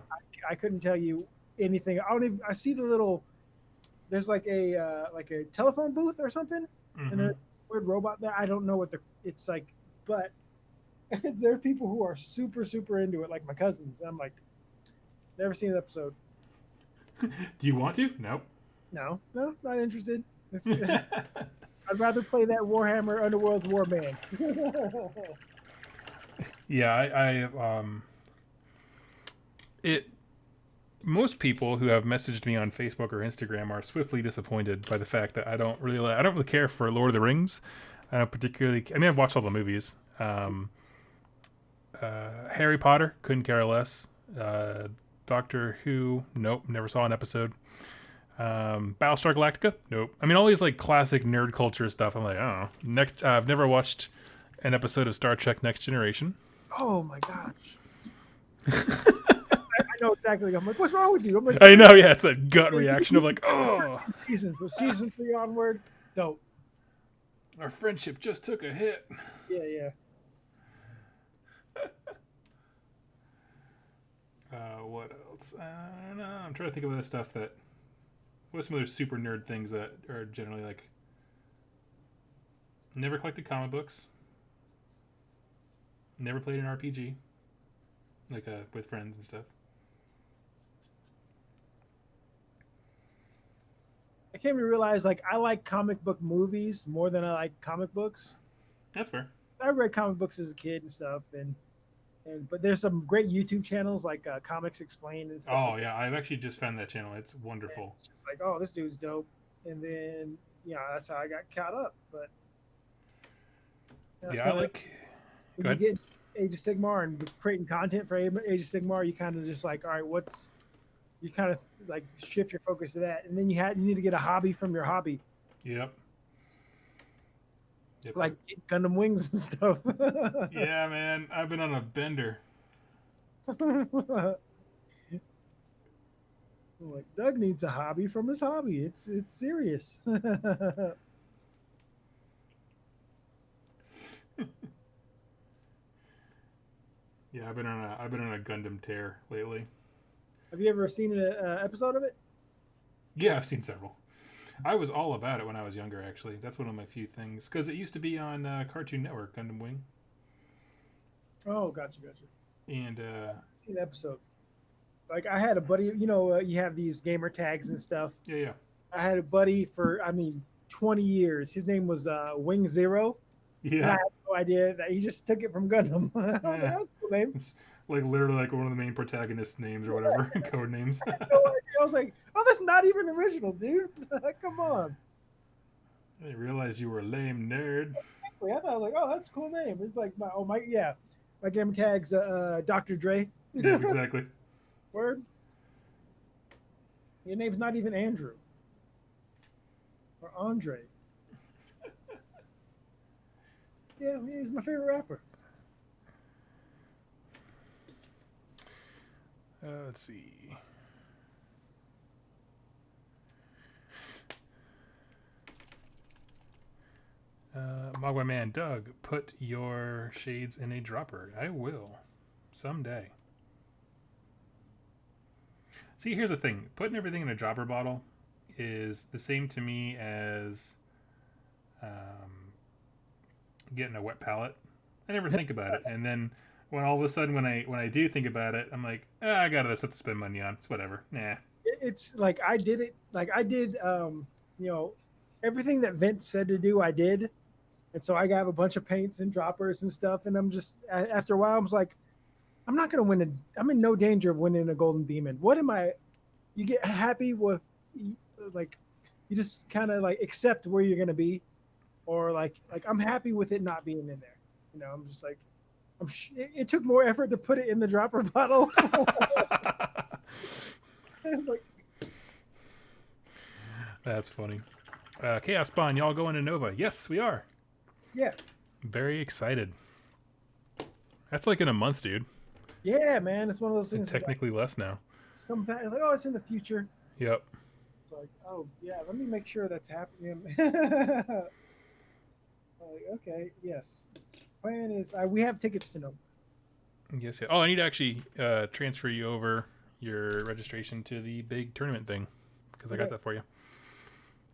I couldn't tell you anything. I don't even, I see the little, there's like a telephone booth or something, and Mm-hmm. there's a weird robot there. I don't know what it's like, but there are people who are super, super into it, like my cousins. And I'm like, never seen an episode. Do you want to? Nope. No, no, not interested. I'd rather play that Warhammer Underworld's Warband. Yeah, it. Most people who have messaged me on Facebook or Instagram are swiftly disappointed by the fact that I don't really care for Lord of the Rings. I don't particularly. I mean, I've watched all the movies. Harry Potter, couldn't care less. Doctor Who, nope, never saw an episode. Battlestar Galactica, nope. I mean, all these like classic nerd culture stuff. I'm like, I don't know. I've never watched an episode of Star Trek Next Generation. Oh my gosh. I know exactly. I'm like, what's wrong with you? I'm like, I know, yeah, it's that gut reaction of like, oh, seasons, but season 3 onward, dope. our friendship just took a hit. Yeah, yeah. What else? I don't know. I'm trying to think of other stuff that. What's some other super nerd things that are generally like. Never collected comic books. Never played an RPG. Like with friends and stuff. I came to realize like I like comic book movies more than I like comic books. That's fair. I read comic books as a kid and stuff, and but there's some great YouTube channels like Comics Explained and stuff. Oh yeah, I've actually just found that channel. It's wonderful. It's just like, oh, this dude's dope, and then that's how I got caught up. But Yeah, I like. When you get Age of Sigmar and creating content for Age of Sigmar, you kind of just like, all right, you kind of like shift your focus to that, and then you need to get a hobby from your hobby. Yep. Like Gundam Wings and stuff. Yeah, man, I've been on a bender. Like Doug needs a hobby from his hobby. It's serious. Yeah, I've been on a Gundam tear lately. Have you ever seen an episode of it? Yeah, I've seen several. I was all about it when I was younger, actually. That's one of my few things. Because it used to be on Cartoon Network, Gundam Wing. Oh, gotcha. And, I've seen an episode. Like, I had a buddy, you have these gamer tags and stuff. Yeah. I had a buddy for, 20 years. His name was Wing Zero. Yeah. And I had no idea that he just took it from Gundam. I was like, that's a cool name. It's like literally like one of the main protagonist's names or whatever, code names. I was like, oh, that's not even original, dude. Come on. I didn't realize you were a lame nerd. Exactly. I thought, I was like, oh, that's a cool name. It's like, my gamer tag's Dr. Dre. Yeah, exactly. Word. Your name's not even Andrew or Andre. Yeah, he's my favorite rapper. Let's see. Mogwai Man Doug, put your shades in a dropper. I will. Someday. See, here's the thing. Putting everything in a dropper bottle is the same to me as getting a wet palette. I never think about it. And then when all of a sudden when I do think about it, I'm like, I got other stuff to spend money on. It's whatever. Nah. It's like I did it. Like I did, everything that Vince said to do, I did. And so I got a bunch of paints and droppers and stuff. And I'm just, after a while, I was like, I'm not going to win. I'm in no danger of winning a golden demon. What am I? You get happy with, like, you just kind of like accept where you're going to be. Or like I'm happy with it not being in there. I'm just like, it took more effort to put it in the dropper bottle. I was like, that's funny. Chaos Spawn, y'all going to Nova? Yes, we are. Yeah. Very excited. That's like in a month, dude. Yeah, man. It's one of those And things. technically less now. Sometimes it's like, oh, it's in the future. Yep. It's like, oh yeah, let me make sure that's happening. Like, okay, yes. Plan is we have tickets to Nova. Yes. Yeah. Oh, I need to actually transfer you over your registration to the big tournament thing because I got that for you.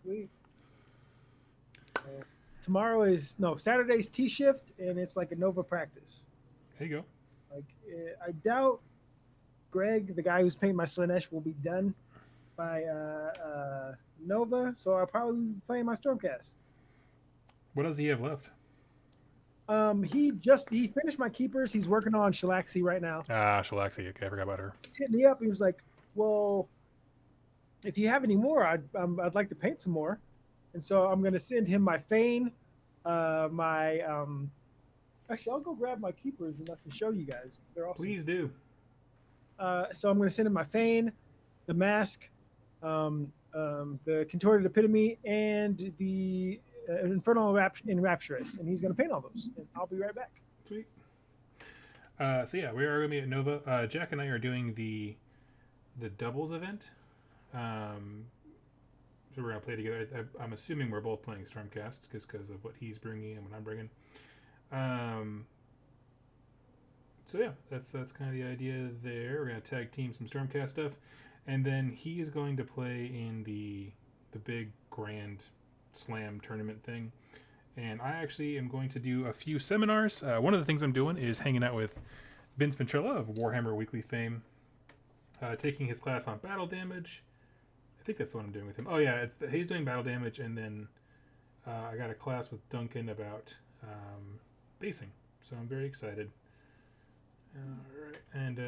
Sweet. Tomorrow is Saturday's TShift, and it's like a Nova practice. There you go. Like I doubt Greg, the guy who's painting my Slanesh, will be done by Nova, so I'll probably be playing my Stormcast. What does he have left? He finished my keepers. He's working on Shalaxi right now. Shalaxi. Okay, I forgot about her. He hit me up. He was like, "Well, if you have any more, I'd like to paint some more." And so I'm going to send him my Fane, Actually, I'll go grab my keepers and I can show you guys. They're awesome. Please do. So I'm going to send him my Fane, the Mask, the Contorted Epitome, and the Infernal Enrapturous, and he's going to paint all those. And I'll be right back. Sweet. So yeah, we are going to be at Nova. Jack and I are doing the doubles event. So we're going to play together. I'm assuming we're both playing Stormcast because of what he's bringing and what I'm bringing. So yeah, that's kind of the idea there. We're going to tag team some Stormcast stuff, and then he is going to play in the big grand slam tournament thing. And I actually am going to do a few seminars. One of the things I'm doing is hanging out with Vince Ventrella of Warhammer Weekly fame, taking his class on battle damage. I think that's what I'm doing with him. Oh yeah, he's doing battle damage, and then I got a class with Duncan about basing. So I'm very excited. All right, and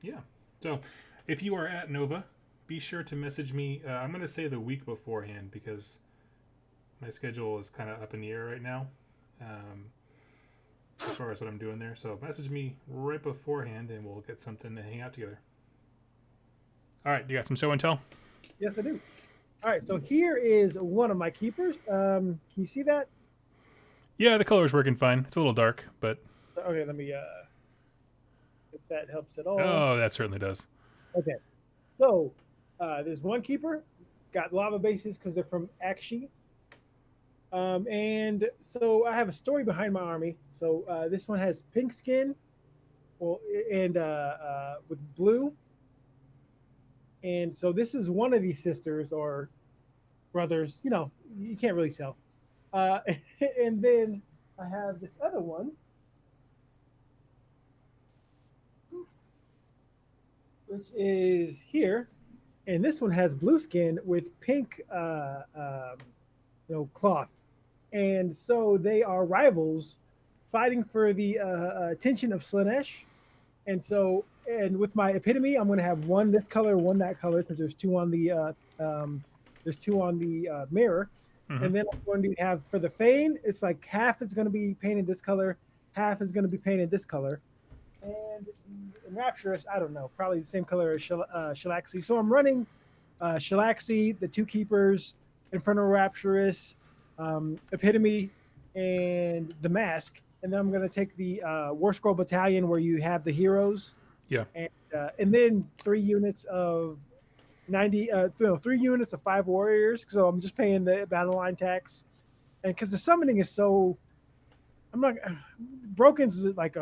yeah. So if you are at Nova, be sure to message me. I'm going to say the week beforehand because my schedule is kind of up in the air right now as far as what I'm doing there. So message me right beforehand, and we'll get something to hang out together. All right, you got some show and tell? Yes, I do. All right, so here is one of my keepers. Can you see that? Yeah, the color's working fine. It's a little dark, but... Okay, let me... if that helps at all. Oh, that certainly does. Okay. So, there's one keeper. Got lava bases because they're from Akshi. And so I have a story behind my army. So this one has pink skin, and with blue. And so this is one of these sisters or brothers. You know, you can't really tell. And then I have this other one, which is here, and this one has blue skin with pink, cloth, and so they are rivals, fighting for the attention of Slanesh, and so with my epitome, I'm going to have one this color, one that color, because there's two on the mirror. Mm-hmm. And then I'm going to have for the Fane, it's like half is going to be painted this color, half is going to be painted this color. And the Enrapturous, I don't know, probably the same color as Shalaxi. So I'm running Shalaxi, the two keepers, Infernal Rapturous, Epitome, and the Mask. And then I'm going to take the War Scroll Battalion where you have the heroes. Yeah. And then 3 units of 3 units of 5 warriors. So I'm just paying the battle line tax. And because the summoning is so, Broken's is like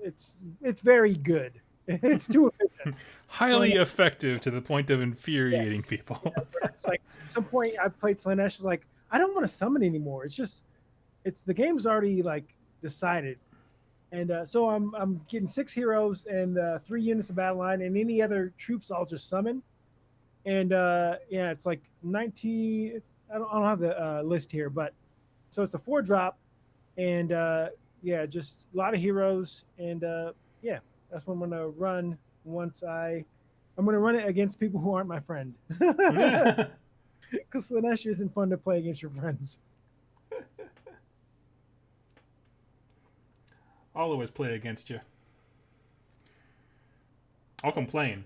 it's very good. It's too efficient. Highly effective to the point of infuriating people. Yeah, it's like at some point I played Slanesh, it's like, I don't want to summon anymore. It's the game's already like decided. And so I'm getting 6 heroes and 3 units of battle line, and any other troops I'll just summon. And it's like 19. I don't have the list here, but so it's a 4-drop, and just a lot of heroes, and that's what I'm gonna run I'm gonna run it against people who aren't my friend. Because Slanesh isn't fun to play against your friends. I'll always play against you. I'll complain,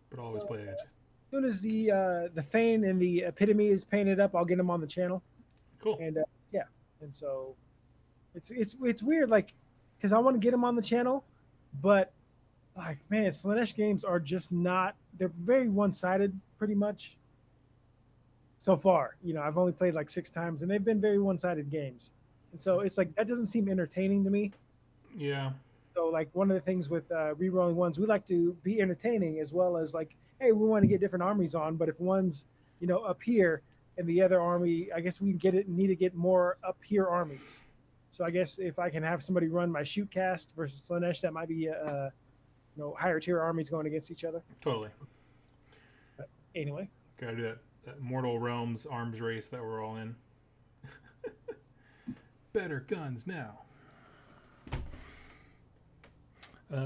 but I'll always play against you. soon as the Thane and the Epitome is painted up, I'll get them on the channel. Cool. And yeah, and so it's weird, like, because I want to get them on the channel, but like, man, Slaanesh games are just not. They're very one-sided, pretty much. So far, I've only played like 6 times, and they've been very one-sided games, and so it's like that doesn't seem entertaining to me. Yeah. So like one of the things with re-rolling ones, we like to be entertaining as well as like, hey, we want to get different armies on, but if one's up here and the other army, I guess we need to get more up here armies. So I guess if I can have somebody run my shoot cast versus Slaanesh, that might be higher tier armies going against each other. Totally. But anyway, Gotta do that Mortal Realms arms race that we're all in. Better guns now.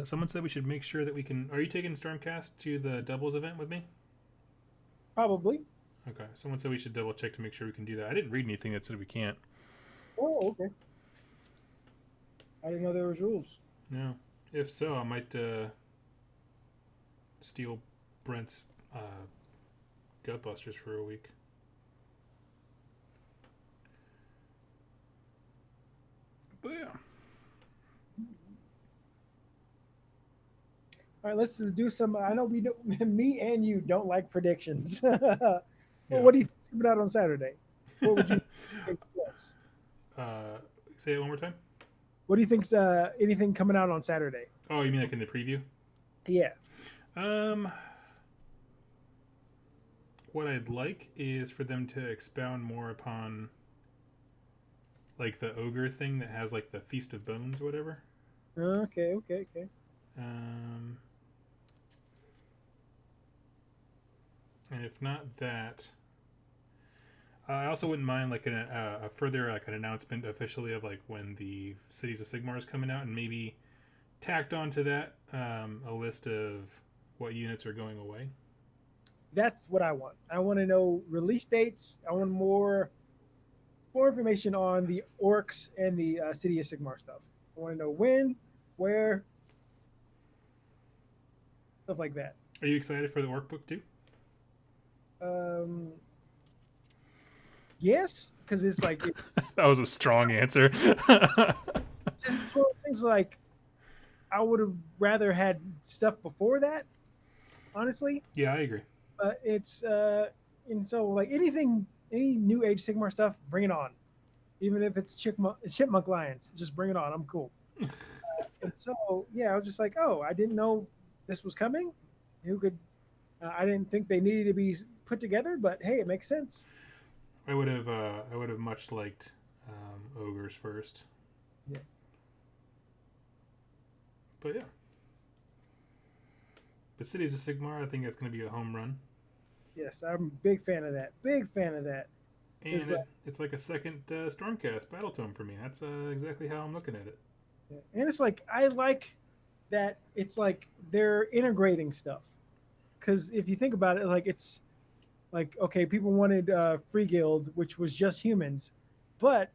Someone said we should make sure that we can. Are you taking Stormcast to the doubles event with me? probably. Okay. Someone said we should double check to make sure we can do that. I didn't read anything that said we can't. Oh, okay. I didn't know there was rules. No. If so, I might steal Brent's Gutbusters for a week. But yeah. All right, let's do some. I know me and you don't like predictions. Well, what do you think's coming out on Saturday? What would you think was? Say it one more time. What do you think's anything coming out on Saturday? Oh, you mean like in the preview? Yeah. What I'd like is for them to expound more upon like the ogre thing that has like the Feast of Bones or whatever. Okay. And if not that, I also wouldn't mind like a further like an announcement officially of like when the Cities of Sigmar is coming out, and maybe tacked onto that a list of what units are going away. That's what I want. I want to know release dates. I want more information on the orcs and the City of Sigmar stuff. I want to know when, where, stuff like that. Are you excited for the workbook too? Yes, because it's like That was a strong answer. just things like I would have rather had stuff before that, honestly. Yeah, I agree. But it's and so like any new age Sigmar stuff, bring it on. Even if it's Chipmunk Lions, just bring it on. I'm cool. And so yeah, I was just like, oh, I didn't know this was coming. Who could? I didn't think they needed to be put together, but hey, it makes sense. I would have much liked ogres first. Yeah. But yeah. But Cities of Sigmar, I think that's going to be a home run. Yes, I'm a big fan of that. Big fan of that. And it's like a second Stormcast battle tome for me. That's exactly how I'm looking at it. Yeah. And it's like I like that it's like they're integrating stuff. Because if you think about it, like it's like, okay, people wanted Free Guild, which was just humans, but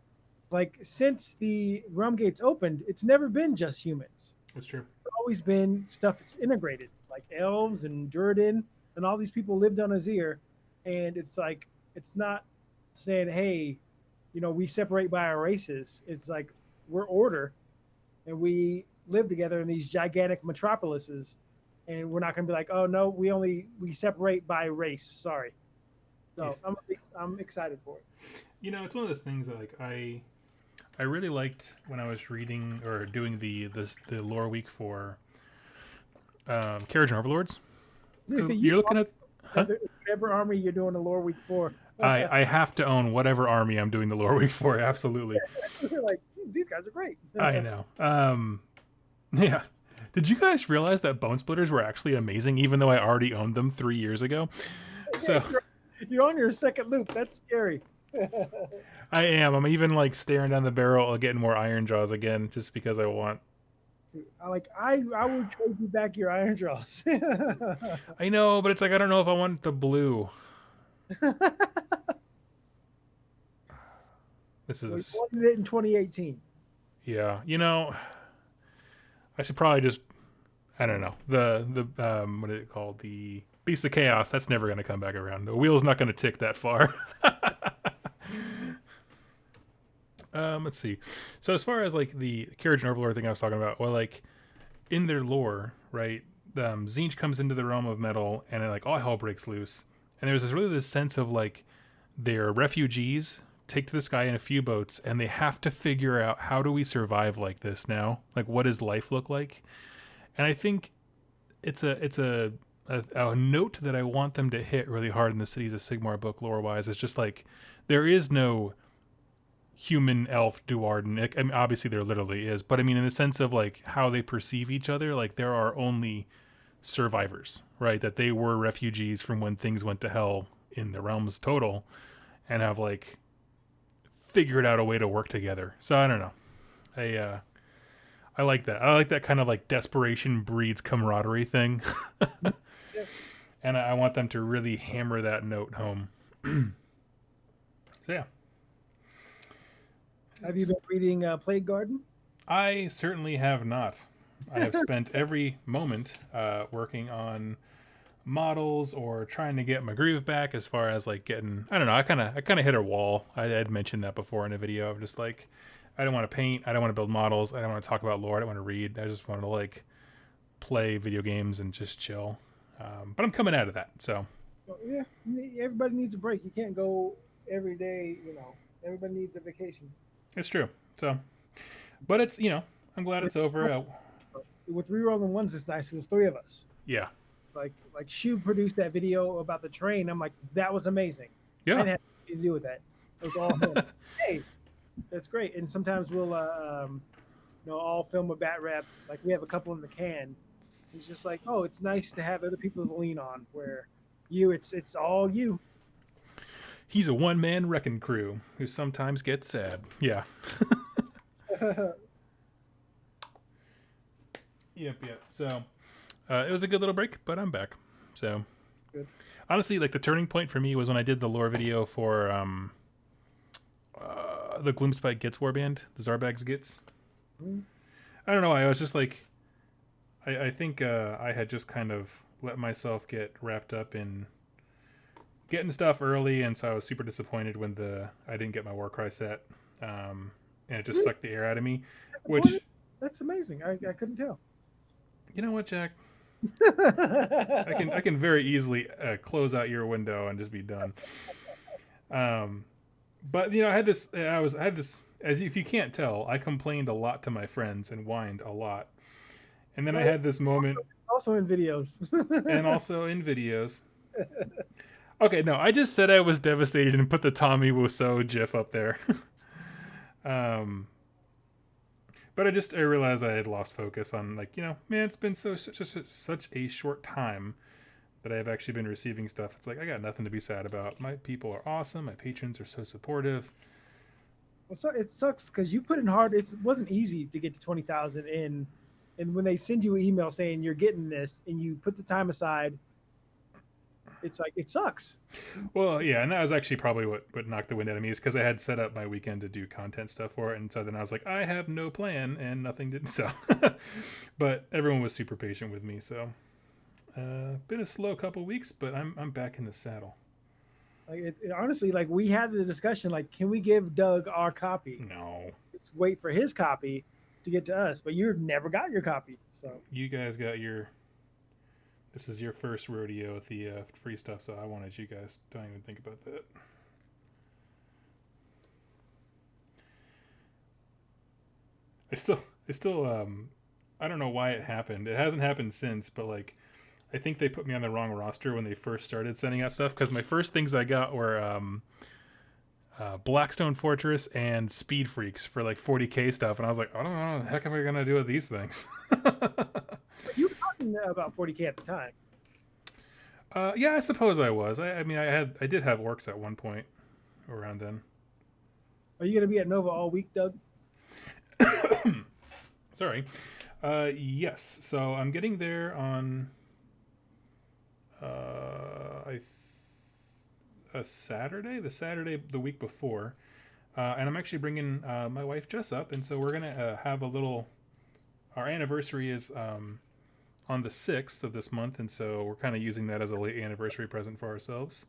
like since the realm gates opened, it's never been just humans. That's true. It's always been stuff that's integrated, like elves and Durden, and all these people lived on Azir, and it's like it's not saying, hey, we separate by our races. It's like we're order, and we live together in these gigantic metropolises, and we're not going to be like, oh no, we separate by race. Sorry. So yeah. I'm excited for it. It's one of those things that like I really liked when I was reading or doing the lore week for Carriage and Overlords. You're looking at whatever army you're doing the lore week for. I have to own whatever army I'm doing the lore week for. Absolutely. Like these guys are great. I know. Yeah. Did you guys realize that Bone Splitters were actually amazing, even though I already owned them 3 years ago? So you're on your second loop. That's scary. I am. I'm even like staring down the barrel of getting more Iron Jaws again, just because I want. I would trade you back your Iron Jaws. I know, but it's like I don't know if I want the blue. This is. We wanted it in 2018. Yeah, I should probably just. I don't know the what is it called, the Beast of Chaos, that's never going to come back around. The wheel's not going to tick that far. Let's see. So as far as like the Carriage and Overlord thing I was talking about, well, like in their lore, right? Tzeentch comes into the realm of metal, and like all hell breaks loose. And there's this sense of like they're refugees, take to the sky in a few boats, and they have to figure out, how do we survive like this now? Like, what does life look like? And I think it's a note that I want them to hit really hard in the Cities of Sigmar book lore wise. It's just like there is no human elf Duarden. I mean, obviously there literally is, but I mean in the sense of like how they perceive each other, like there are only survivors, right? That they were refugees from when things went to hell in the realms total, and have like figured out a way to work together. So I don't know. I like that. I like that kind of like desperation breeds camaraderie thing. And I want them to really hammer that note home. So yeah. Have you been reading Plague Garden? I certainly have not. I have spent every moment working on models or trying to get my groove back, as far as like getting, I don't know, I kind of hit a wall. I had mentioned that before in a video of just like, I don't want to paint, I don't want to build models, I don't want to talk about lore, I don't want to read, I just wanted to like play video games and just chill. But I'm coming out of that, so. Well, yeah, everybody needs a break. You can't go every day, you know. Everybody needs a vacation. It's true. So, but it's, you know, I'm glad it's over. With Rerolling Ones, it's nice. There's 3 of us. Yeah. Like Shu produced that video about the train. I'm like, that was amazing. Yeah. I didn't have anything to do with that. It was all him. Hey, that's great. And sometimes we'll, all film a bat rap. Like we have a couple in the can. It's just like, oh, it's nice to have other people to lean on. Where it's all you. He's a one-man wrecking crew who sometimes gets sad. Yeah. Yep. So it was a good little break, but I'm back. So good. Honestly, like the turning point for me was when I did the lore video for the Gloomspite Gits warband, the Zarbags Gits. Mm-hmm. I don't know. I was just like, I think I had just kind of let myself get wrapped up in getting stuff early, and so I was super disappointed when I didn't get my Warcry set, and it just sucked the air out of me. That's amazing. I couldn't tell. You know what, Jack? I can very easily close out your window and just be done. But you know, I had this. As if you can't tell, I complained a lot to my friends and whined a lot, and then I had this moment. Also in videos. And also in videos. Okay, no, I just said I was devastated and put the Tommy Wiseau gif up there. But I realized I had lost focus on, like, you know, man, it's been such a short time that I've actually been receiving stuff. It's like, I got nothing to be sad about. My people are awesome. My patrons are so supportive. Well, it sucks because you put in hard. It wasn't easy to get to 20,000 in. And when they send you an email saying you're getting this and you put the time aside, it's like, it sucks. Well, yeah, and that was actually probably what knocked the wind out of me, is because I had set up my weekend to do content stuff for it, and so then I was like, I have no plan, and nothing didn't sell. But everyone was super patient with me, so been a slow couple weeks, but I'm back in the saddle. Like honestly, like we had the discussion, like, can we give Doug our copy? No. Let's wait for his copy to get to us, but you never got your copy. So you guys got your. This is your first rodeo with the free stuff, so I wanted you guys. Don't even think about that. I still I don't know why it happened. It hasn't happened since, but like, I think they put me on the wrong roster when they first started sending out stuff, because my first things I got were Blackstone Fortress and Speed Freaks for like 40k stuff, and I was like, I don't know what the heck am I gonna do with these things. You were talking about 40k at the time. Yeah, I suppose I was. I mean, I did have orcs at one point around then. Are you gonna be at Nova all week, Doug? Sorry. Yes. So I'm getting there on a Saturday, the week before, and I'm actually bringing my wife Jess up, and so we're gonna have a little. Our anniversary is on the 6th of this month, and so we're kind of using that as a late anniversary present for ourselves.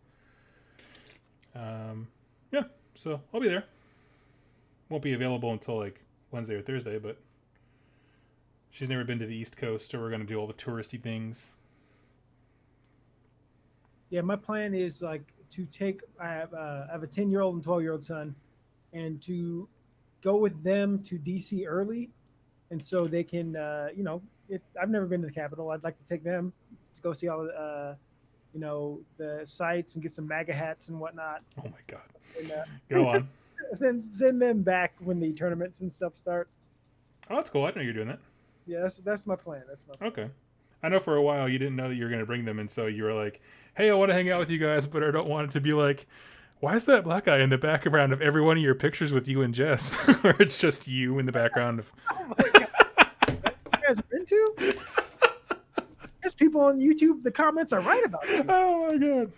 Yeah, so I'll be there. Won't be available until like Wednesday or Thursday, but she's never been to the East Coast, so we're going to do all the touristy things. Yeah, my plan is like to take. I have a 10-year-old and 12-year-old son, and to go with them to DC early, and so they can, I've never been to the Capitol. I'd like to take them to go see all the, the sites and get some MAGA hats and whatnot. Oh my God! And, Go on. then send them back when the tournaments and stuff start. Oh, that's cool. I didn't know you're doing that. Yeah, that's my plan. Okay. I know for a while you didn't know that you were going to bring them, and so you were like, hey, I want to hang out with you guys, but I don't want it to be like, why is that black guy in the background of every one of your pictures with you and Jess? Or it's just you in the background of... Oh my God. You guys are into? There's people on YouTube, the comments are right about you. Oh my God.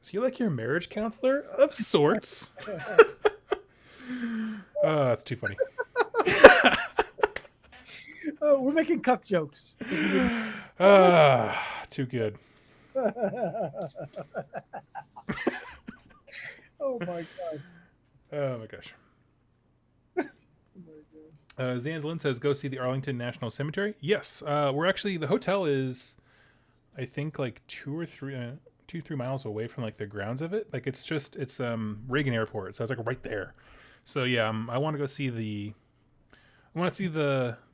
Is he like your marriage counselor? Of sorts. Oh, that's too funny. Oh, we're making cuck jokes. Too good. Oh my God. Oh my gosh. Zanzlin says, go see the Arlington National Cemetery. Yes. We're actually, the hotel is, I think, like 2-3 miles away from like the grounds of it. Like it's Reagan Airport. So it's like right there. So yeah, I want to go see the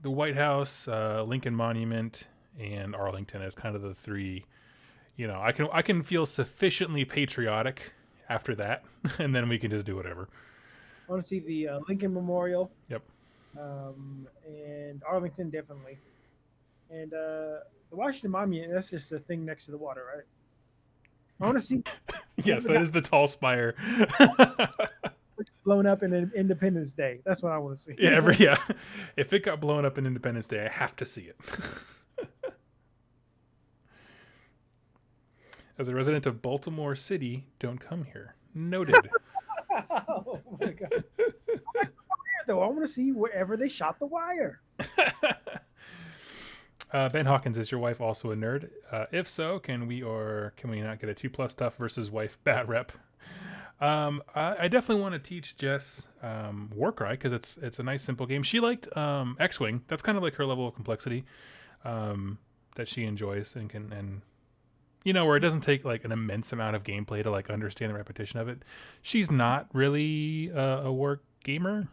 White House, Lincoln Monument, and Arlington as kind of the three. I can feel sufficiently patriotic after that, and then we can just do whatever. I want to see the Lincoln Memorial. Yep. And Arlington definitely, and the Washington Monument. That's just the thing next to the water, right? I want to see. Yes, that is the tall spire. Blown up in Independence Day. That's what I want to see. Yeah, if it got blown up in Independence Day, I have to see it. As a resident of Baltimore City, don't come here. Noted. Oh my God. Though I want to see wherever they shot the wire. Ben Hawkins, is your wife also a nerd? If so, can we not get a 2+ tough versus wife bat rep? I definitely want to teach Jess Warcry because it's a nice simple game. She liked XWing. That's kind of like her level of complexity that she enjoys and can where it doesn't take like an immense amount of gameplay to like understand the repetition of it. She's not really a war gamer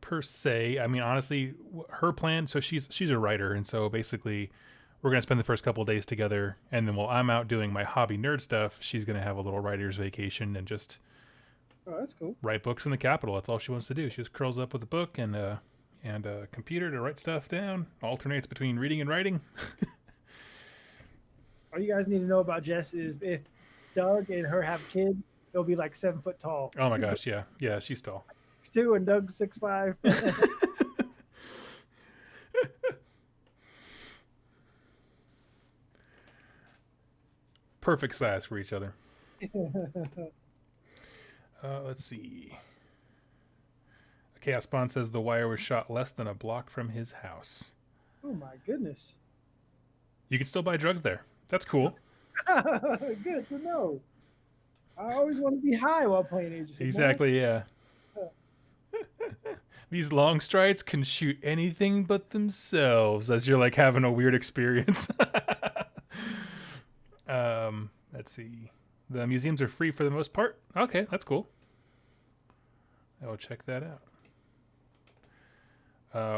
per se. I mean, honestly, her plan. So she's a writer, and so basically, we're gonna spend the first couple of days together, and then while I'm out doing my hobby nerd stuff, she's gonna have a little writer's vacation and just that's cool. Write books in the Capitol. That's all she wants to do. She just curls up with a book and a computer to write stuff down. Alternates between reading and writing. All you guys need to know about Jess is if Doug and her have a kid, they'll be like 7 foot tall. Oh my gosh, yeah, she's tall. 6'2" and Doug's 6'5". Perfect size for each other. Let's see. Chaos Spawn says the wire was shot less than a block from his house. Oh my goodness. You can still buy drugs there. That's cool. Good to know. I always want to be high while playing Age of Sigmar. Exactly, yeah. These long strides can shoot anything but themselves as you're like having a weird experience. Let's see. The museums are free for the most part. Okay, that's cool. I will check that out.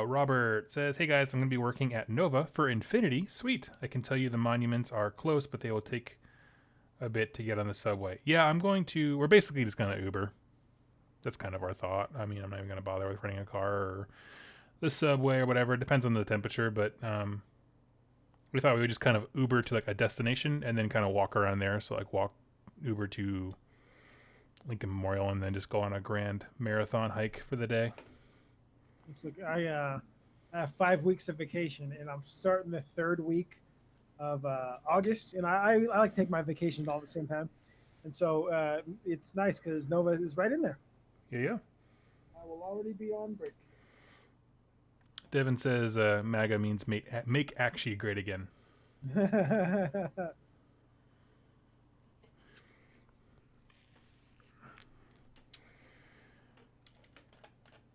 Robert says, hey guys, I'm going to be working at Nova for Infinity. Sweet. I can tell you the monuments are close, but they will take a bit to get on the subway. Yeah, we're basically just going to Uber. That's kind of our thought. I mean, I'm not even going to bother with renting a car or the subway or whatever. It depends on the temperature, but we thought we would just kind of Uber to like a destination and then kind of walk around there. So like Uber to Lincoln Memorial and then just go on a grand marathon hike for the day. It's like I have 5 weeks of vacation and I'm starting the third week of August, and I like to take my vacations all at the same time. And so it's nice because Nova is right in there. Yeah. I will already be on break. Devin says MAGA means make actually great again.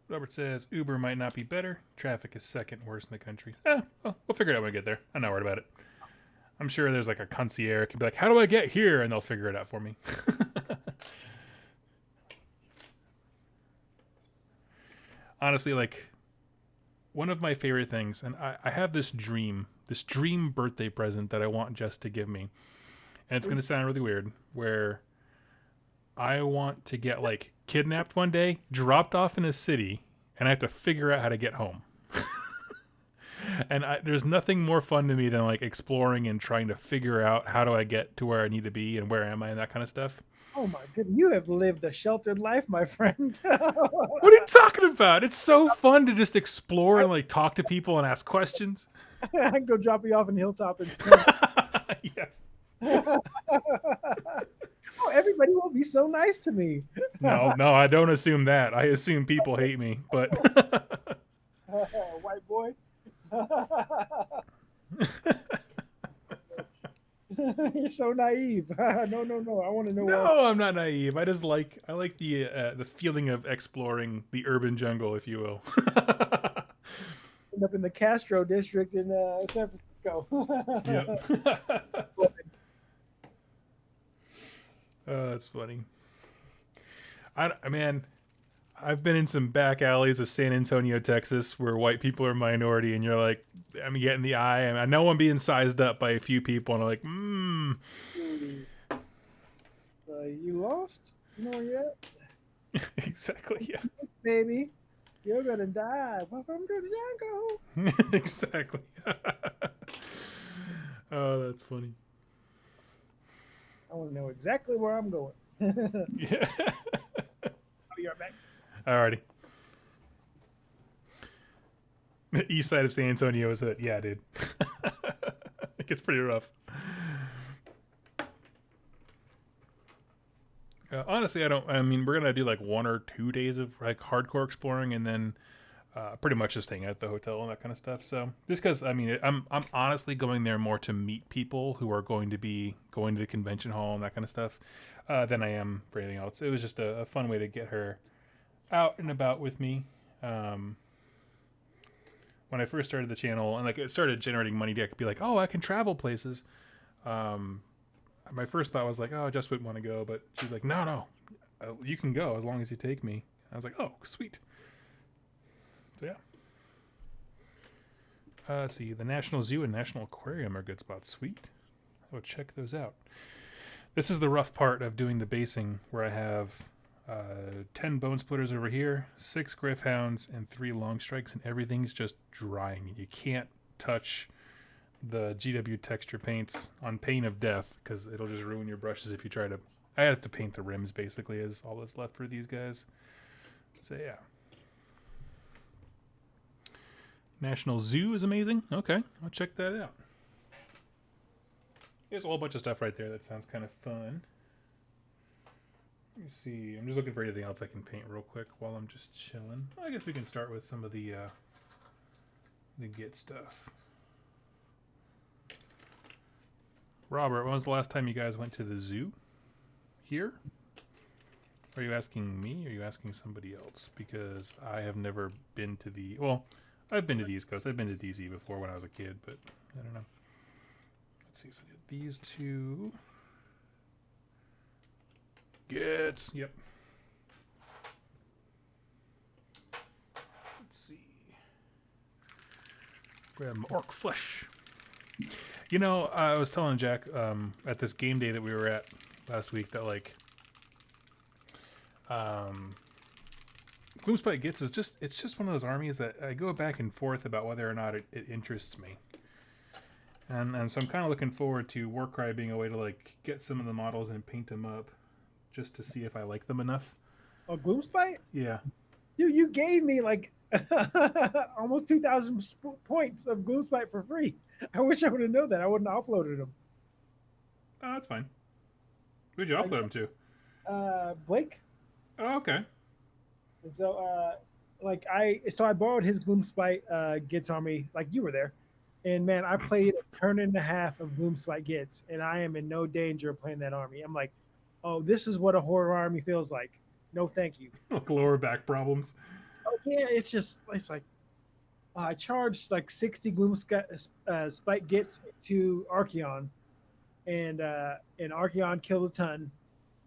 Robert says Uber might not be better. Traffic is second worst in the country. Well, we'll figure it out when we get there. I'm not worried about it. I'm sure there's like a concierge can be like, how do I get here? And they'll figure it out for me. Honestly, like one of my favorite things, and I have this dream birthday present that I want Jess to give me. And it's going to sound really weird, where I want to get like kidnapped one day, dropped off in a city, and I have to figure out how to get home. And there's nothing more fun to me than like exploring and trying to figure out how do I get to where I need to be and where am I and that kind of stuff. Oh my goodness, you have lived a sheltered life, my friend. What are you talking about? It's so fun to just explore and like talk to people and ask questions. I can go drop you off in Hilltop and Yeah. oh, everybody will be so nice to me. No, I don't assume that. I assume people hate me, but white boy. You're so naive. No. I want to know. No, I'm not naive. I like the feeling of exploring the urban jungle, if you will. End up in the Castro district in San Francisco. Yep. Oh, that's funny. I've been in some back alleys of San Antonio, Texas, where white people are minority, and you're like, I'm getting the eye, and I know I'm being sized up by a few people, and I'm like, You lost? You know where you're at? Exactly, yeah. Baby, you're gonna die. Welcome to the jungle. Exactly. Oh, that's funny. I want to know exactly where I'm going. Yeah. I'll be right back. Alrighty. The east side of San Antonio is it? Yeah, dude. It gets pretty rough. Honestly, we're gonna do like 1 or 2 days of like hardcore exploring, and then pretty much just hang out at the hotel and that kind of stuff. So just because I'm honestly going there more to meet people who are going to be going to the convention hall and that kind of stuff than I am for anything else. It was just a fun way to get her out and about with me. When I first started the channel and like it started generating money, I could be like, oh, I can travel places. My first thought was like, oh, I just wouldn't want to go, but she's like, no, you can go as long as you take me. I was like, oh, sweet. So yeah. Let's see, the National Zoo and National Aquarium are good spots. Sweet. I would check those out. This is the rough part of doing the basing, where I have 10 bone splitters over here, 6 Griffhounds, and 3 long strikes, and everything's just drying. You can't touch the GW texture paints on pain of death because it'll just ruin your brushes if you try to. I have to paint the rims basically is all that's left for these guys. So yeah. National Zoo is amazing. Okay, I'll check that out. There's a whole bunch of stuff right there that sounds kind of fun. Let me see. I'm just looking for anything else I can paint real quick while I'm just chilling. I guess we can start with some of the Git stuff. Robert, when was the last time you guys went to the zoo? Here? Are you asking me or are you asking somebody else? Because I have never been to the... Well, I've been to the East Coast. I've been to DC before when I was a kid, but I don't know. Let's see. So these two... Gits. Yep. Let's see. Grab orc flesh. You know, I was telling Jack at this game day that we were at last week that like Gloomspite Gits is just one of those armies that I go back and forth about whether or not it interests me. And so I'm kind of looking forward to Warcry being a way to like get some of the models and paint them up just to see if I like them enough. Oh, Gloomspite? Yeah. You gave me like almost 2,000 points of Gloomspite for free. I wish I would have known that. I wouldn't have offloaded them. Oh, that's fine. Who'd you Like, offload him to? Blake. Oh, okay. And so, I borrowed his Gloomspite Gitz army, like you were there, and man, I played a turn and a half of Gloomspite Gitz, and I am in no danger of playing that army. I'm like, oh, this is what a horror army feels like. No, thank you. Like lower back problems. Oh yeah, it's like I charged like 60 Spike Gits to Archeon, and Archeon killed a ton.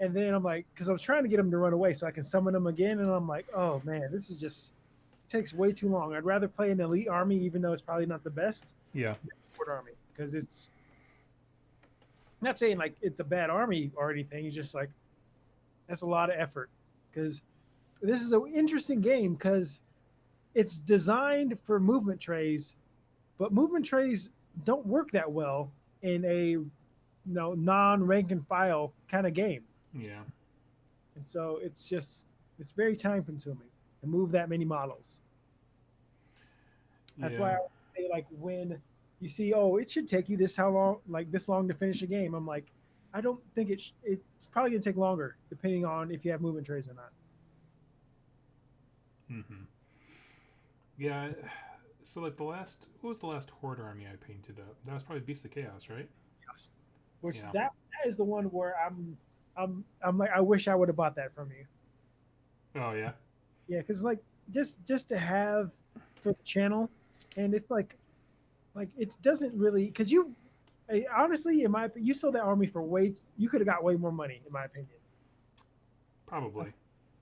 And then I'm like, because I was trying to get him to run away so I can summon him again, and I'm like, oh man, this is just it takes way too long. I'd rather play an elite army, even though it's probably not the best, Yeah. than a support army, because it's not saying like it's a bad army or anything. It's just like that's a lot of effort. Because this is an interesting game because it's designed for movement trays, but movement trays don't work that well in a non-rank and file kind of game. Yeah. And so it's very time consuming to move that many models. That's why I Yeah. would say like when you see, oh, it should take you this long to finish a game. I'm like, I don't think it's probably gonna take longer depending on if you have movement trays or not. Mm-hmm. Yeah. So like what was the last Horde army I painted up? That was probably Beast of Chaos, right? Yes. Which Yeah. that is the one where I'm like I wish I would have bought that from you. Oh yeah. Yeah, because like just to have for the channel, and it's like it doesn't really because honestly in my you sold that army for way you could have got way more money in my opinion. Probably.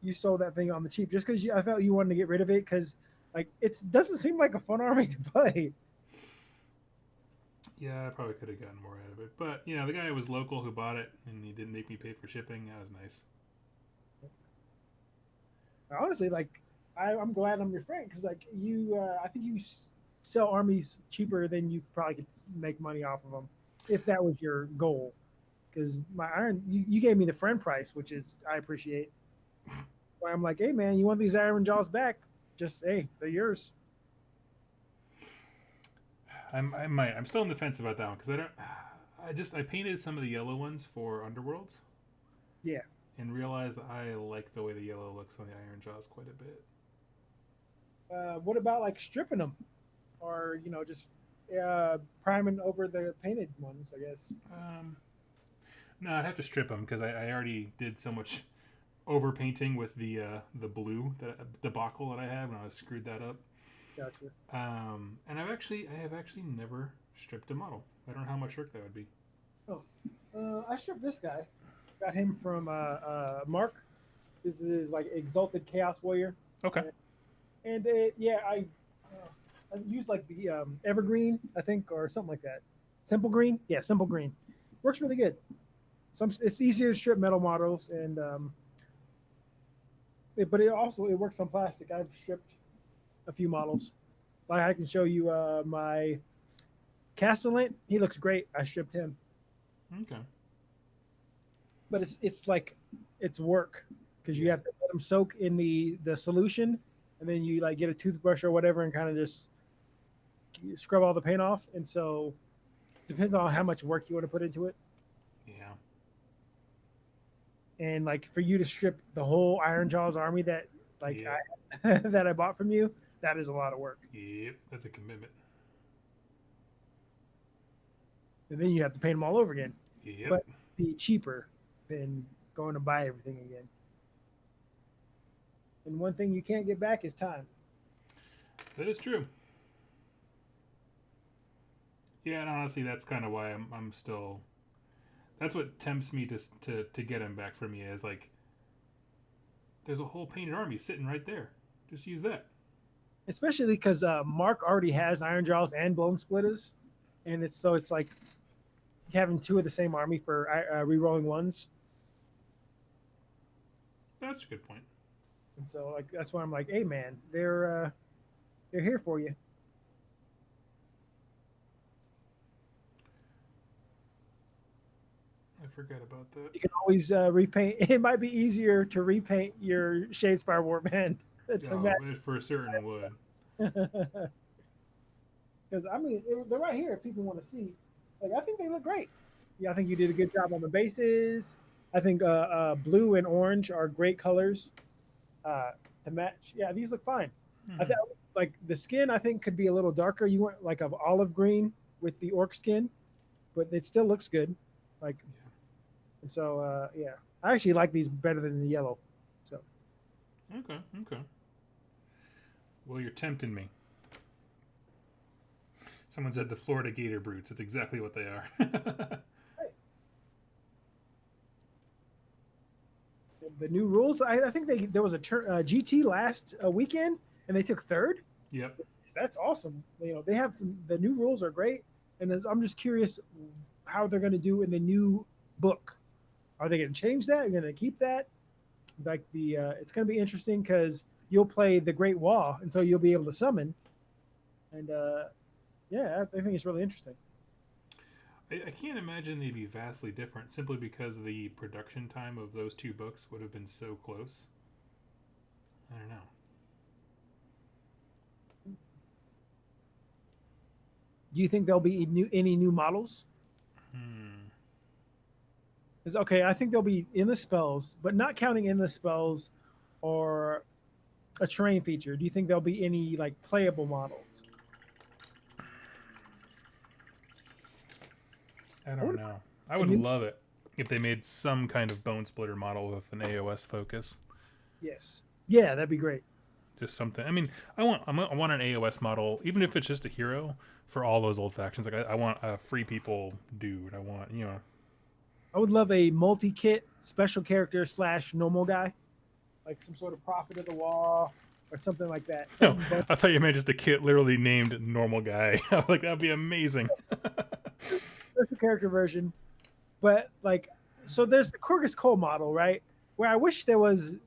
You sold that thing on the cheap just because I felt you wanted to get rid of it because like it doesn't seem like a fun army to play. Yeah, I probably could have gotten more out of it. But, the guy was local who bought it, and he didn't make me pay for shipping. That was nice. Honestly, like I'm glad I'm your friend because like I think you sell armies cheaper than you probably could make money off of them if that was your goal. Because my iron, you gave me the friend price, which is I appreciate. Why I'm like, hey man, you want these Iron Jaws back? Just hey, they're yours. I might. I'm still on the fence about that one because I don't. I painted some of the yellow ones for Underworlds Yeah. and realized that I like the way the yellow looks on the Iron Jaws quite a bit. What about like stripping them, or just priming over the painted ones? I guess. Um, no, I'd have to strip them because I already did so much overpainting with the blue debacle that I had when I screwed that up. Gotcha. And I have actually never stripped a model. I don't know how much work that would be. Oh, I stripped this guy. Got him from Mark. This is like Exalted Chaos Warrior. Okay. And I use like the Evergreen, I think, or something like that. Simple Green, yeah, Simple Green. Works really good. It's easier to strip metal models, and but it works on plastic. I've stripped a few models. Like I can show you my Castellant. He looks great. I stripped him, Okay. but it's like it's work because you have to let them soak in the solution, and then you like get a toothbrush or whatever and kind of just scrub all the paint off. And so depends on how much work you want to put into it. Yeah. And like for you to strip the whole Iron Jaws army that Yeah. that I bought from you, that is a lot of work. Yep. That's a commitment. And then you have to paint them all over again. Yep. But be cheaper than going to buy everything again. And one thing you can't get back is time. That is true. Yeah, and honestly, that's kind of why I'm still. That's what tempts me to get him back from you is like. There's a whole painted army sitting right there. Just use that. Especially because Mark already has Iron Jaws and Bone Splitters, and it's like having two of the same army for re-rolling ones. That's a good point. And so like that's why I'm like, hey man, they're here for you. I forgot about that. You can always repaint. It might be easier to repaint your Shadespire Warband It for certain would. because I mean they're right here if people want to see. Like I think they look great. Yeah, I think you did a good job on the bases. I think blue and orange are great colors uh, to match. Yeah, these look fine. I Hmm. think like the skin, I think could be a little darker. You want like of olive green with the orc skin, but it still looks good. Like, and so yeah, I actually like these better than the yellow. So Okay. Okay. Well, you're tempting me. Someone said the Florida Gator Brutes. That's exactly what they are. hey, the new rules. I think there was a GT last weekend, and they took third. Yep. That's awesome. They have the new rules are great, and I'm just curious how they're going to do in the new book. Are they going to change that? Are they going to keep that? Like it's going to be interesting because you'll play the Great Wall, and so you'll be able to summon. And yeah, I think it's really interesting. I can't imagine they'd be vastly different simply because the production time of those two books would have been so close. I don't know. Do you think there'll be any new models? Hmm. Is okay. I think there'll be endless spells, but not counting endless spells or a terrain feature. Do you think there'll be any like playable models? I I don't would know. I a would new love it if they made some kind of bone splitter model with an AOS focus. yes, yeah, that'd be great. Just something. I mean, I want an AOS model, even if it's just a hero for all those old factions. Like I want a free people dude. I want I would love a multi-kit special character slash normal guy, like some sort of prophet of the wall or something like that. No, Something bone I thought you meant just a kit literally named normal guy. Like that'd be amazing. special character version. But like, so there's the Kurgus Cole model, right? Where I wish there was,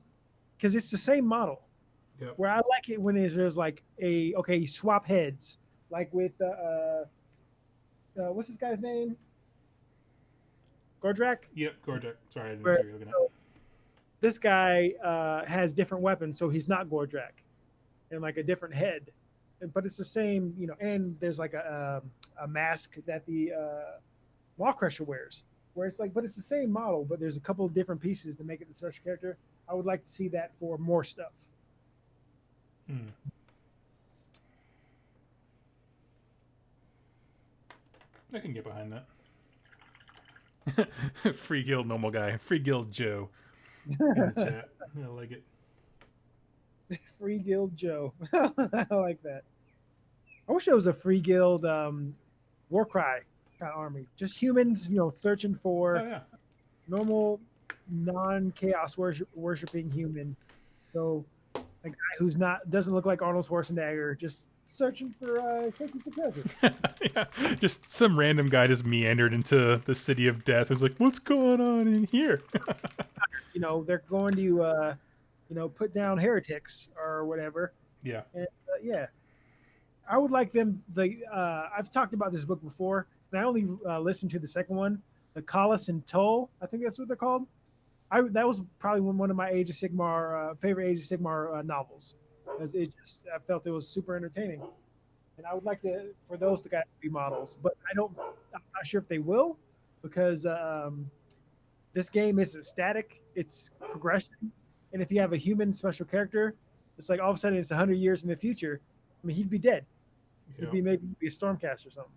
because it's the same model. Yep. Where I like it when there's like a okay swap heads, like with what's this guy's name? Gordrak. Yep. Gorjak. Sorry, I didn't see Where what you were looking at. so this guy has different weapons, so he's not Gordrak, and like a different head, but it's the same, And there's like a mask that the Wall Crusher wears, where it's like, but it's the same model, but there's a couple of different pieces to make it the special character. I would like to see that for more stuff. Hmm. I can get behind that. Free guild normal guy. Free guild Joe in the chat. I like it. Free Guild Joe. I like that. I wish there was a Free Guild Warcry kind of army. Just humans, searching Oh for yeah. normal, non-chaos worshiping human. So a guy who's not doesn't look like Arnold Schwarzenegger, just searching for treasure. Yeah, just some random guy just meandered into the city of death. Who's like, "What's going on in here?" They're going to put down heretics or whatever. Yeah. And yeah, I would like them. I've talked about this book before, and I only listened to the second one, the Collis and Toll. I think that's what they're called. That was probably one of my Age of Sigmar favorite Age of Sigmar novels, because I felt it was super entertaining, and I would like for those to guys to be models, but I'm not sure if they will, because this game isn't static; it's progression, and if you have a human special character, it's like all of a sudden it's 100 years in the future. I mean, he'd be dead. He'd Yeah. be maybe a Stormcast or something.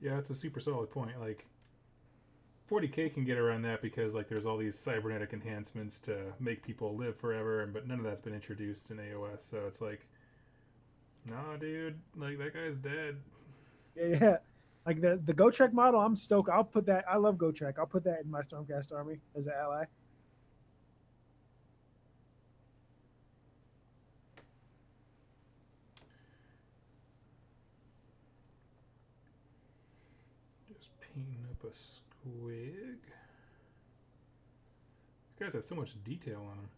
Yeah, it's a super solid point. Like 40K can get around that because like there's all these cybernetic enhancements to make people live forever, but none of that's been introduced in AOS. So it's like, nah, dude, like that guy's dead. Yeah. Like the Gotrek model, I'm stoked. I'll put that. I love Gotrek. I'll put that in my Stormcast army as an ally. Just painting up a squig. These guys have so much detail on them.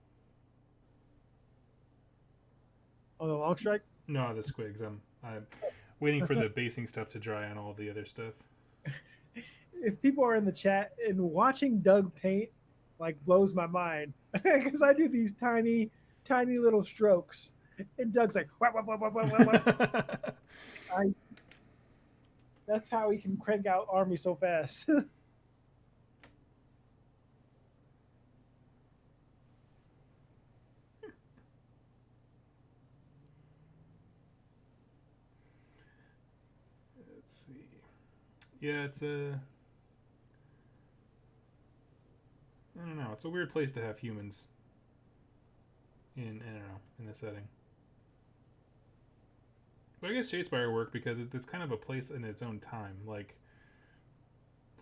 Oh, the long strike. No, the squigs. I'm waiting for the basing stuff to dry on all the other stuff. If people are in the chat and watching Doug paint, like blows my mind because I do these tiny, tiny little strokes, and Doug's like, wah, wah, wah, wah, wah, wah, wah. That's how he can crank out army so fast. Yeah, it's a... I don't know. It's a weird place to have humans in, I don't know, in the setting. But I guess Shadespire worked because it's kind of a place in its own time. Like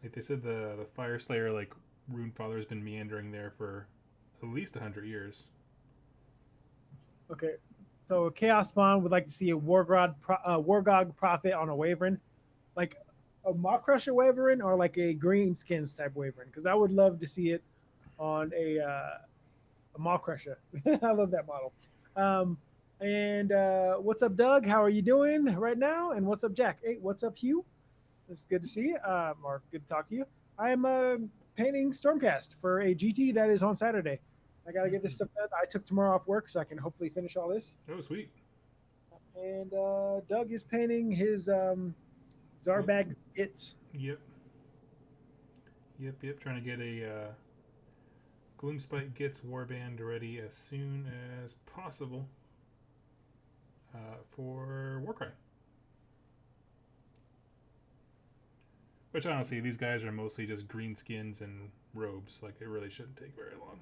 they said, the Fire Slayer, like, Runefather has been meandering there for at least 100 years. Okay. So Chaos Spawn would like to see a Wargog Prophet on a Wyvern, like a Maw Crusher Wyvern or like a Green Skins type Wyvern, because I would love to see it on a Maw Crusher. I love that model. Um, and what's up, Doug? How are you doing right now? And what's up, Jack? Hey, what's up, Hugh? It's good to see you, or good to talk to you. I'm painting Stormcast for a GT that is on Saturday. I got to get this stuff done. I took tomorrow off work so I can hopefully finish all this. Oh, sweet. And Doug is painting his Zarbag Skits. Yep. Yep. Trying to get a Gloomspite Gets Warband ready as soon as possible for Warcry. Which honestly, these guys are mostly just green skins and robes. Like, it really shouldn't take very long.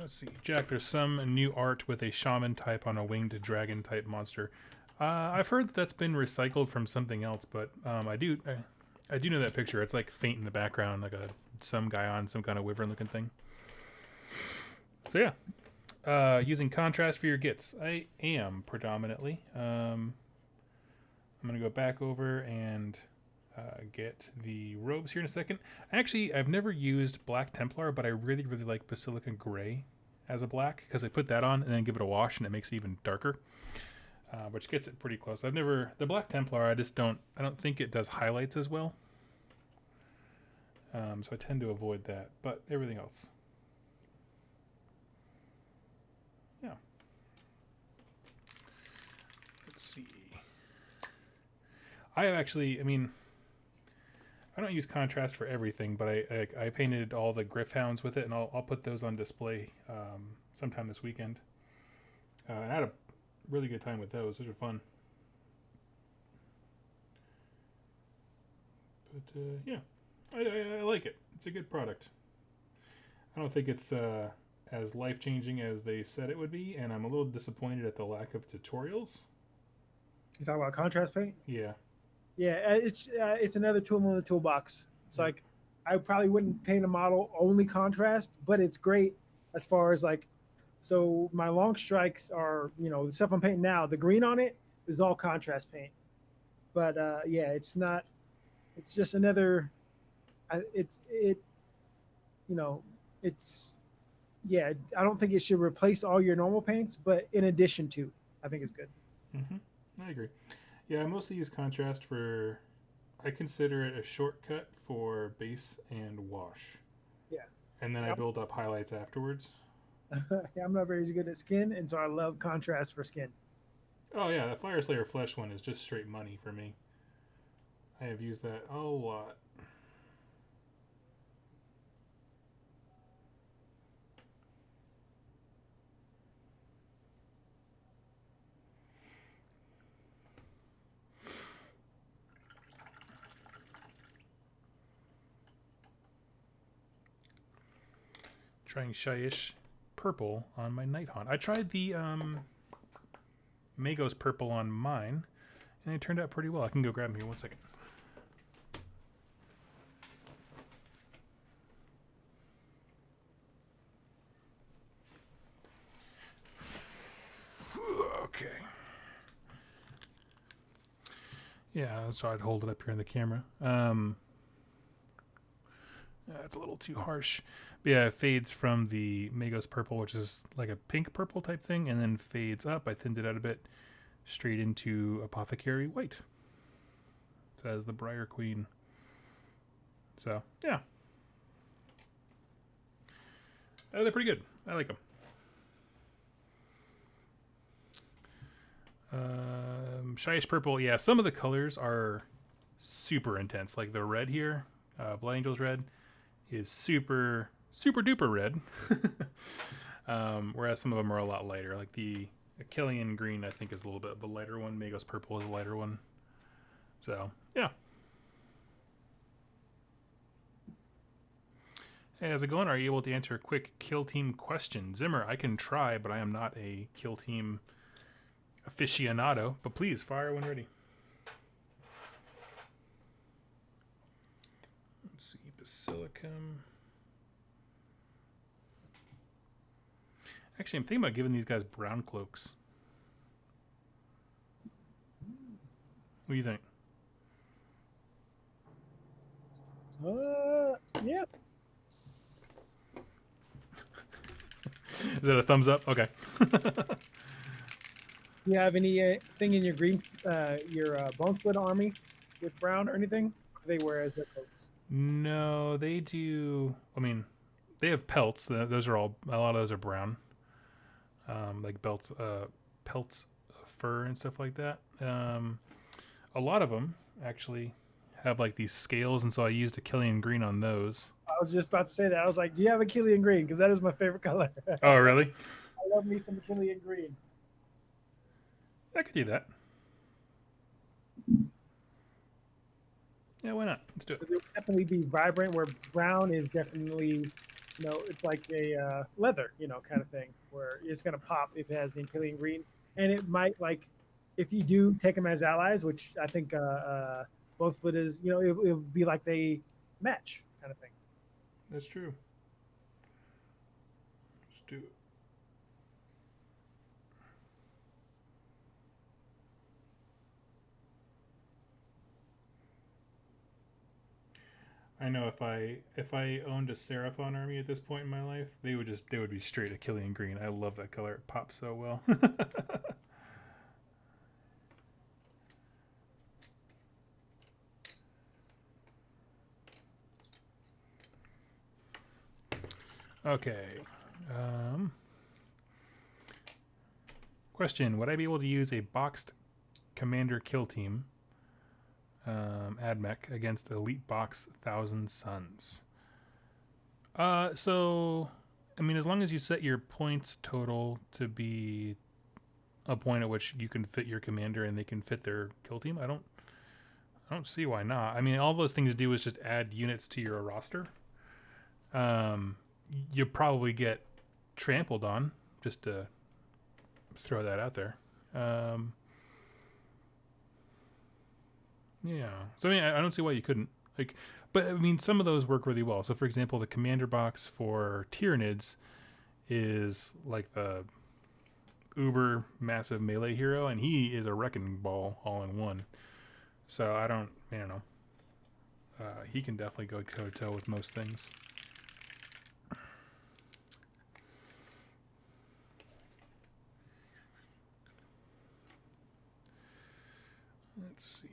Let's see. Jack, there's some new art with a shaman type on a winged dragon type monster. I've heard that's been recycled from something else, but I do know that picture. It's like faint in the background, like some guy on some kind of wyvern looking thing. So yeah, using contrast for your gits. I am predominantly. I'm gonna go back over and get the robes here in a second. Actually, I've never used Black Templar, but I really like Basilica Gray as a black because I put that on and then give it a wash and it makes it even darker, which gets it pretty close. The Black Templar, I don't think it does highlights as well, so I tend to avoid that. But everything else, yeah. Let's see. I don't use contrast for everything, but I painted all the Griffhounds with it, and I'll put those on display sometime this weekend. And I had a really good time with those. Those are fun. But yeah, I like it. It's a good product. I don't think it's as life-changing as they said it would be, and I'm a little disappointed at the lack of tutorials. You talk about contrast paint? Yeah. Yeah, it's another tool in the toolbox. It's like I probably wouldn't paint a model only contrast, but it's great as far as like, so my long strikes are, the stuff I'm painting now, the green on it is all contrast paint. But yeah, it's not, it's just another, it's, yeah, I don't think it should replace all your normal paints, but in addition to, I think it's good. Mm-hmm. I agree. Yeah, I mostly use contrast for... I consider it a shortcut for base and wash. Yeah. And then I build up highlights afterwards. Yeah, I'm not very good at skin, and so I love contrast for skin. Oh yeah, the Fire Slayer Flesh one is just straight money for me. I have used that a lot. Trying Shyish purple on my Night Haunt. I tried the Magos purple on mine, and it turned out pretty well. I can go grab them here 1 second. Okay. Yeah, so I'd hold it up here in the camera. That's a little too harsh. But yeah, it fades from the Magos purple, which is like a pink purple type thing, and then fades up. I thinned it out a bit, straight into Apothecary white. So as the Briar Queen. So yeah, they're pretty good. I like them. Shyish purple. Yeah, some of the colors are super intense. Like the red here, Blood Angel's red, is super duper red. Whereas some of them are a lot lighter. Like the Achillean green, I think, is a little bit of a lighter one. Magos purple is a lighter one. So, yeah. Hey, how's it going? Are you able to answer a quick kill team question? Zimmer, I can try, but I am not a kill team aficionado. But please, fire when ready. Let's see, Basilicum. Actually, I'm thinking about giving these guys brown cloaks. What do you think? Yeah. Is that a thumbs up? Okay. Do you have any thing in your green, your bone split army with brown or anything? Or do they wear as their coats? No, they do. I mean, they have pelts. Those are all. A lot of those are brown, like belts, pelts, fur, and stuff like that. A lot of them actually have like these scales, and so I used Achillean green on those. I was just about to say that. I was like, do you have Achillean green? Because that is my favorite color. Oh, really? I love me some Achillean green. I could do that. Yeah, why not? Let's do it. It would definitely be vibrant, where brown is definitely, it's like a leather, kind of thing, where it's going to pop if it has the Achillean green. And it might, like, if you do take them as allies, which I think Bone Split is, it would be like they match kind of thing. That's true. Let's do it. I know if I owned a Seraphon army at this point in my life, they would be straight Achillean green. I love that color. It pops so well. Okay. Question: would I be able to use a boxed commander kill team, AdMech, against Elite Box Thousand Suns? So, I mean, as long as you set your points total to be a point at which you can fit your commander and they can fit their kill team, I don't see why not. I mean, all those things do is just add units to your roster. You probably get trampled on, just to throw that out there. Yeah. So I mean, I don't see why you couldn't. Like, but I mean, some of those work really well. So for example, the commander box for Tyranids is like the uber massive melee hero, and he is a wrecking ball all in one. So I don't know. He can definitely go toe to toe with most things. Let's see.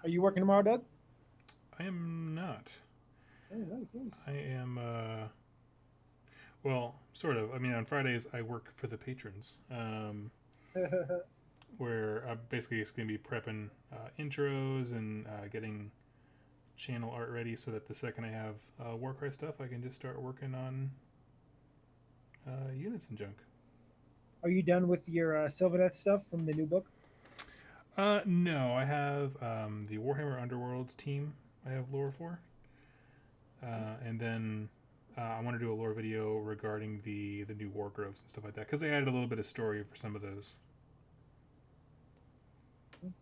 Are you working tomorrow, Doug? I am not. Oh, nice. I am, well, sort of. I mean, on Fridays, I work for the patrons, where I'm basically it's going to be prepping intros and getting channel art ready so that the second I have Warcry stuff, I can just start working on units and junk. Are you done with your Sylvaneth stuff from the new book? No, I have the Warhammer Underworld's team I have lore for. And then I want to do a lore video regarding the new war groves and stuff like that, because they added a little bit of story for some of those.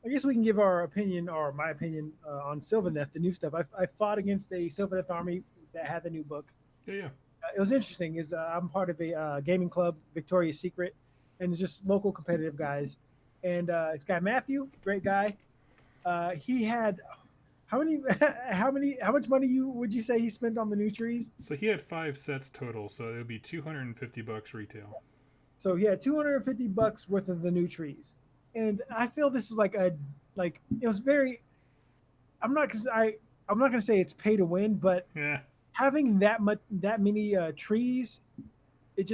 I guess we can give our opinion, or my opinion, on Sylvaneth, the new stuff. I fought against a Sylvaneth army that had the new book. Yeah. It was interesting. I'm part of a gaming club, Victoria's Secret, and it's just local competitive guys. And this guy Matthew, great guy. He had how much money would you say he spent on the new trees? So he had 5 sets total, so it would be $250 retail. So he had $250 worth of the new trees, and I feel this is like it was very. I'm not gonna say it's pay to win, but Yeah. having that many trees, it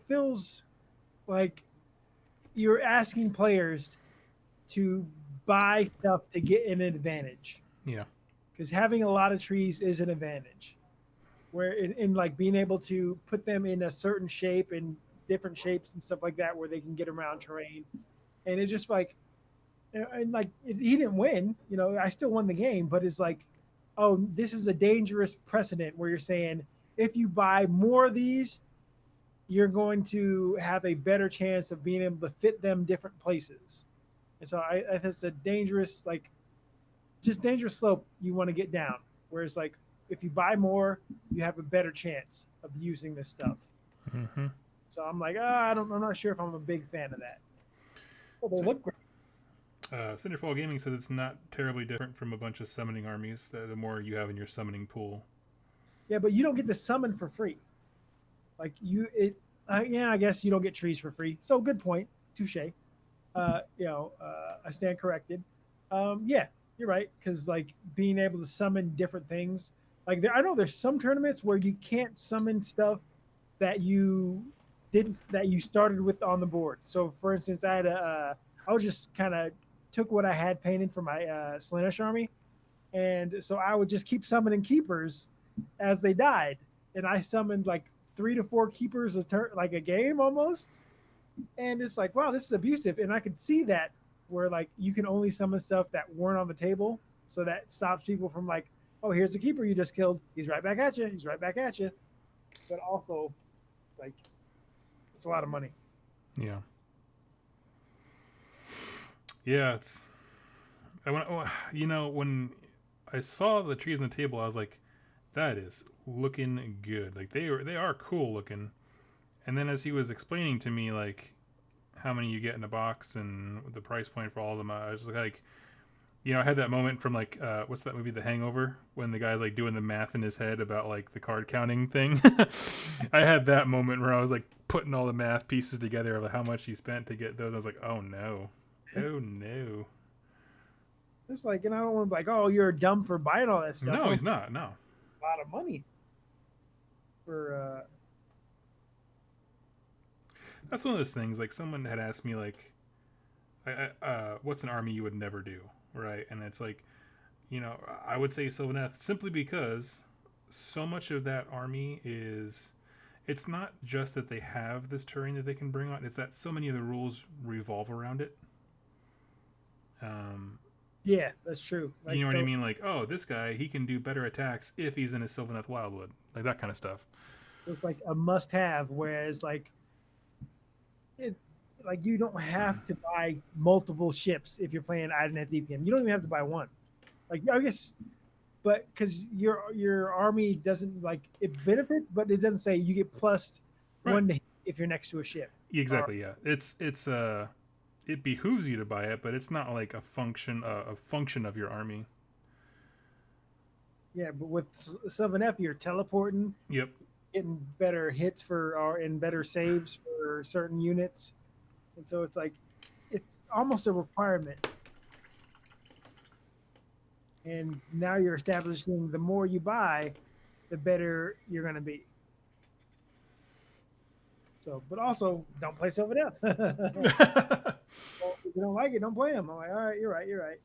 feels like you're asking players to buy stuff to get an advantage. Yeah. Because having a lot of trees is an advantage. Where in like being able to put them in a certain shape and different shapes and stuff like that, where they can get around terrain, and it's just like, and like he didn't win, I still won the game, but it's like, oh, this is a dangerous precedent where you're saying if you buy more of these, you're going to have a better chance of being able to fit them different places. And so I that's a dangerous, like, just dangerous slope you want to get down. Whereas like if you buy more, you have a better chance of using this stuff. Mm-hmm. So I'm like, I'm not sure if I'm a big fan of that. Well, they look great. Cinderfall Gaming says it's not terribly different from a bunch of summoning armies. The more you have in your summoning pool. Yeah, but you don't get to summon for free. Like yeah, I guess you don't get trees for free. So good point, touche. I stand corrected. Yeah, you're right, because like being able to summon different things. Like I know there's some tournaments where you can't summon stuff that you started with on the board. So for instance, I was just kind of took what I had painted for my Slaanesh army, and so I would just keep summoning keepers as they died, and I summoned like 3 to 4 keepers like a game almost. And it's like, wow, this is abusive. And I could see that where like you can only summon stuff that weren't on the table, so that stops people from like, oh, here's the keeper you just killed. He's right back at you. He's right back at you. But also, like, it's a lot of money. Yeah. Yeah, it's. When I saw the trees on the table, I was like, that is looking good. Like they are cool looking. And then as he was explaining to me like how many you get in a box and the price point for all of them, I was like, I had that moment from like what's that movie, The Hangover, when the guy's like doing the math in his head about like the card counting thing. I had that moment where I was like putting all the math pieces together of how much he spent to get those. I was like, oh no. It's like, and I don't want to be like, oh, you're dumb for buying all that stuff. No, he's not. No. A lot of money for That's one of those things. Like someone had asked me, like, what's an army you would never do, right? And it's like, I would say Sylvaneth simply because so much of that army is. It's not just that they have this terrain that they can bring on; it's that so many of the rules revolve around it. Yeah, that's true. Like, you know what I mean? Like, oh, this guy, he can do better attacks if he's in a Sylvaneth Wildwood, like that kind of stuff. It's like a must-have, whereas like you don't have to buy multiple ships if you're playing Idonet DPM. You don't even have to buy one. Like, I guess, but because your army doesn't, like, it benefits, but it doesn't say you get plus right. 1 to hit if you're next to a ship. Exactly. Yeah. It's it behooves you to buy it, but it's not like a function of your army. Yeah, but with 7F, you're teleporting. Yep. Getting better hits and better saves for certain units, and so it's like it's almost a requirement. And now you're establishing the more you buy, the better you're going to be. So, but also don't play 7F. Well, if you don't like it, don't play them. I'm like, all right, you're right.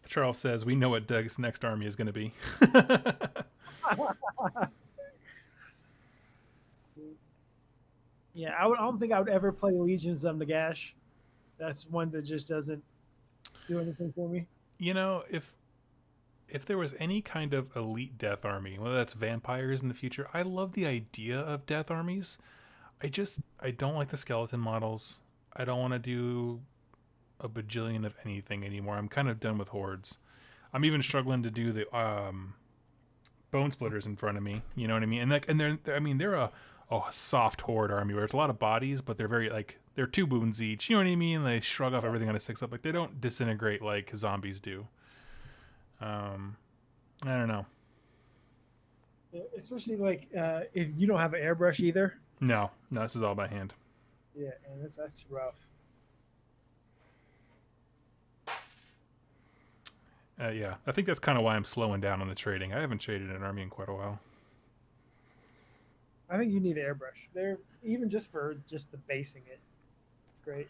Charles says, we know what Doug's next army is going to be. Yeah, I don't think I would ever play Legions of Nagash. That's one that just doesn't do anything for me. If there was any kind of elite death army, whether that's vampires in the future, I love the idea of death armies. I don't like the skeleton models. I don't want to do a bajillion of anything anymore. I'm kind of done with hordes. I'm even struggling to do the bone splitters in front of me. You know what I mean? And they're a soft horde army where there's a lot of bodies, but they're very like they're 2 wounds each. You know what I mean? They shrug off everything on a 6-up. Like they don't disintegrate like zombies do. I don't know. Especially like if you don't have an airbrush either. No, this is all by hand. Yeah, and that's rough. Yeah, I think that's kind of why I'm slowing down on the trading. I haven't traded an army in quite a while. I think you need an airbrush. They're even just for the basing it. It's great.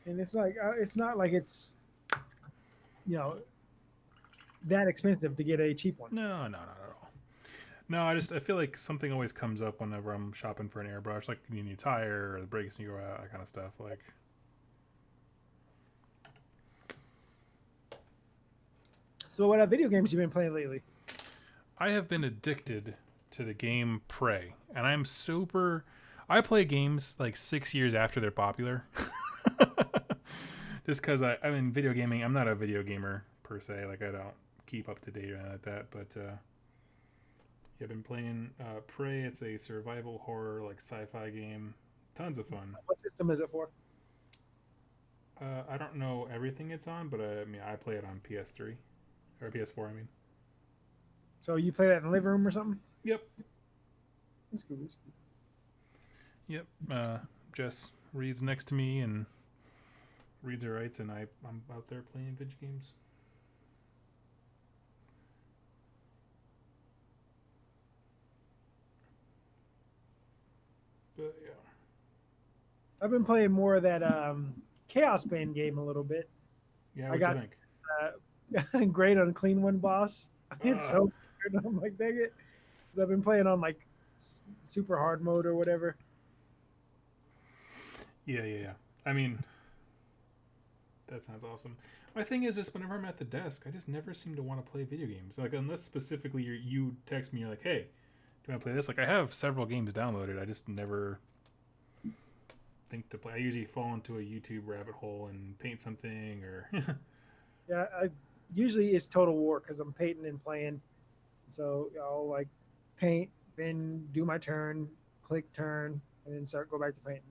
and it's not like it's you know that expensive to get a cheap one. No, no, not at all. No, I feel like something always comes up whenever I'm shopping for an airbrush, like you need a new tire or the brakes need to go out, that kind of stuff. Like, So what video games you been playing lately? I have been addicted to the game Prey, and I'm super. I play games like 6 years after they're popular, just because I'm in video gaming. I'm not a video gamer per se. Like I don't keep up to date or anything like that. But yeah, I've been playing Prey. It's a survival horror like sci-fi game. Tons of fun. What system is it for? I don't know everything it's on, but I mean I play it on PS3 or PS4. I mean. So you play that in the living room or something? Yep. That's cool. That's cool. Yep. Jess reads next to me and reads or writes, and I'm out there playing video games. But yeah. I've been playing more of that Chaos Band game a little bit. Yeah, I what you got think? great Unclean One boss. It's so weird. I'm like, dang it. 'Cause I've been playing on like super hard mode or whatever. Yeah. I mean, that sounds awesome. My thing is, just whenever I'm at the desk, I just never seem to want to play video games. Like, unless specifically you text me, you're like, hey, do you want to play this? Like, I have several games downloaded. I just never think to play. I usually fall into a YouTube rabbit hole and paint something or. Yeah, usually it's Total War because I'm painting and playing. So I'll like paint, then do my turn, click turn, and then go back to painting.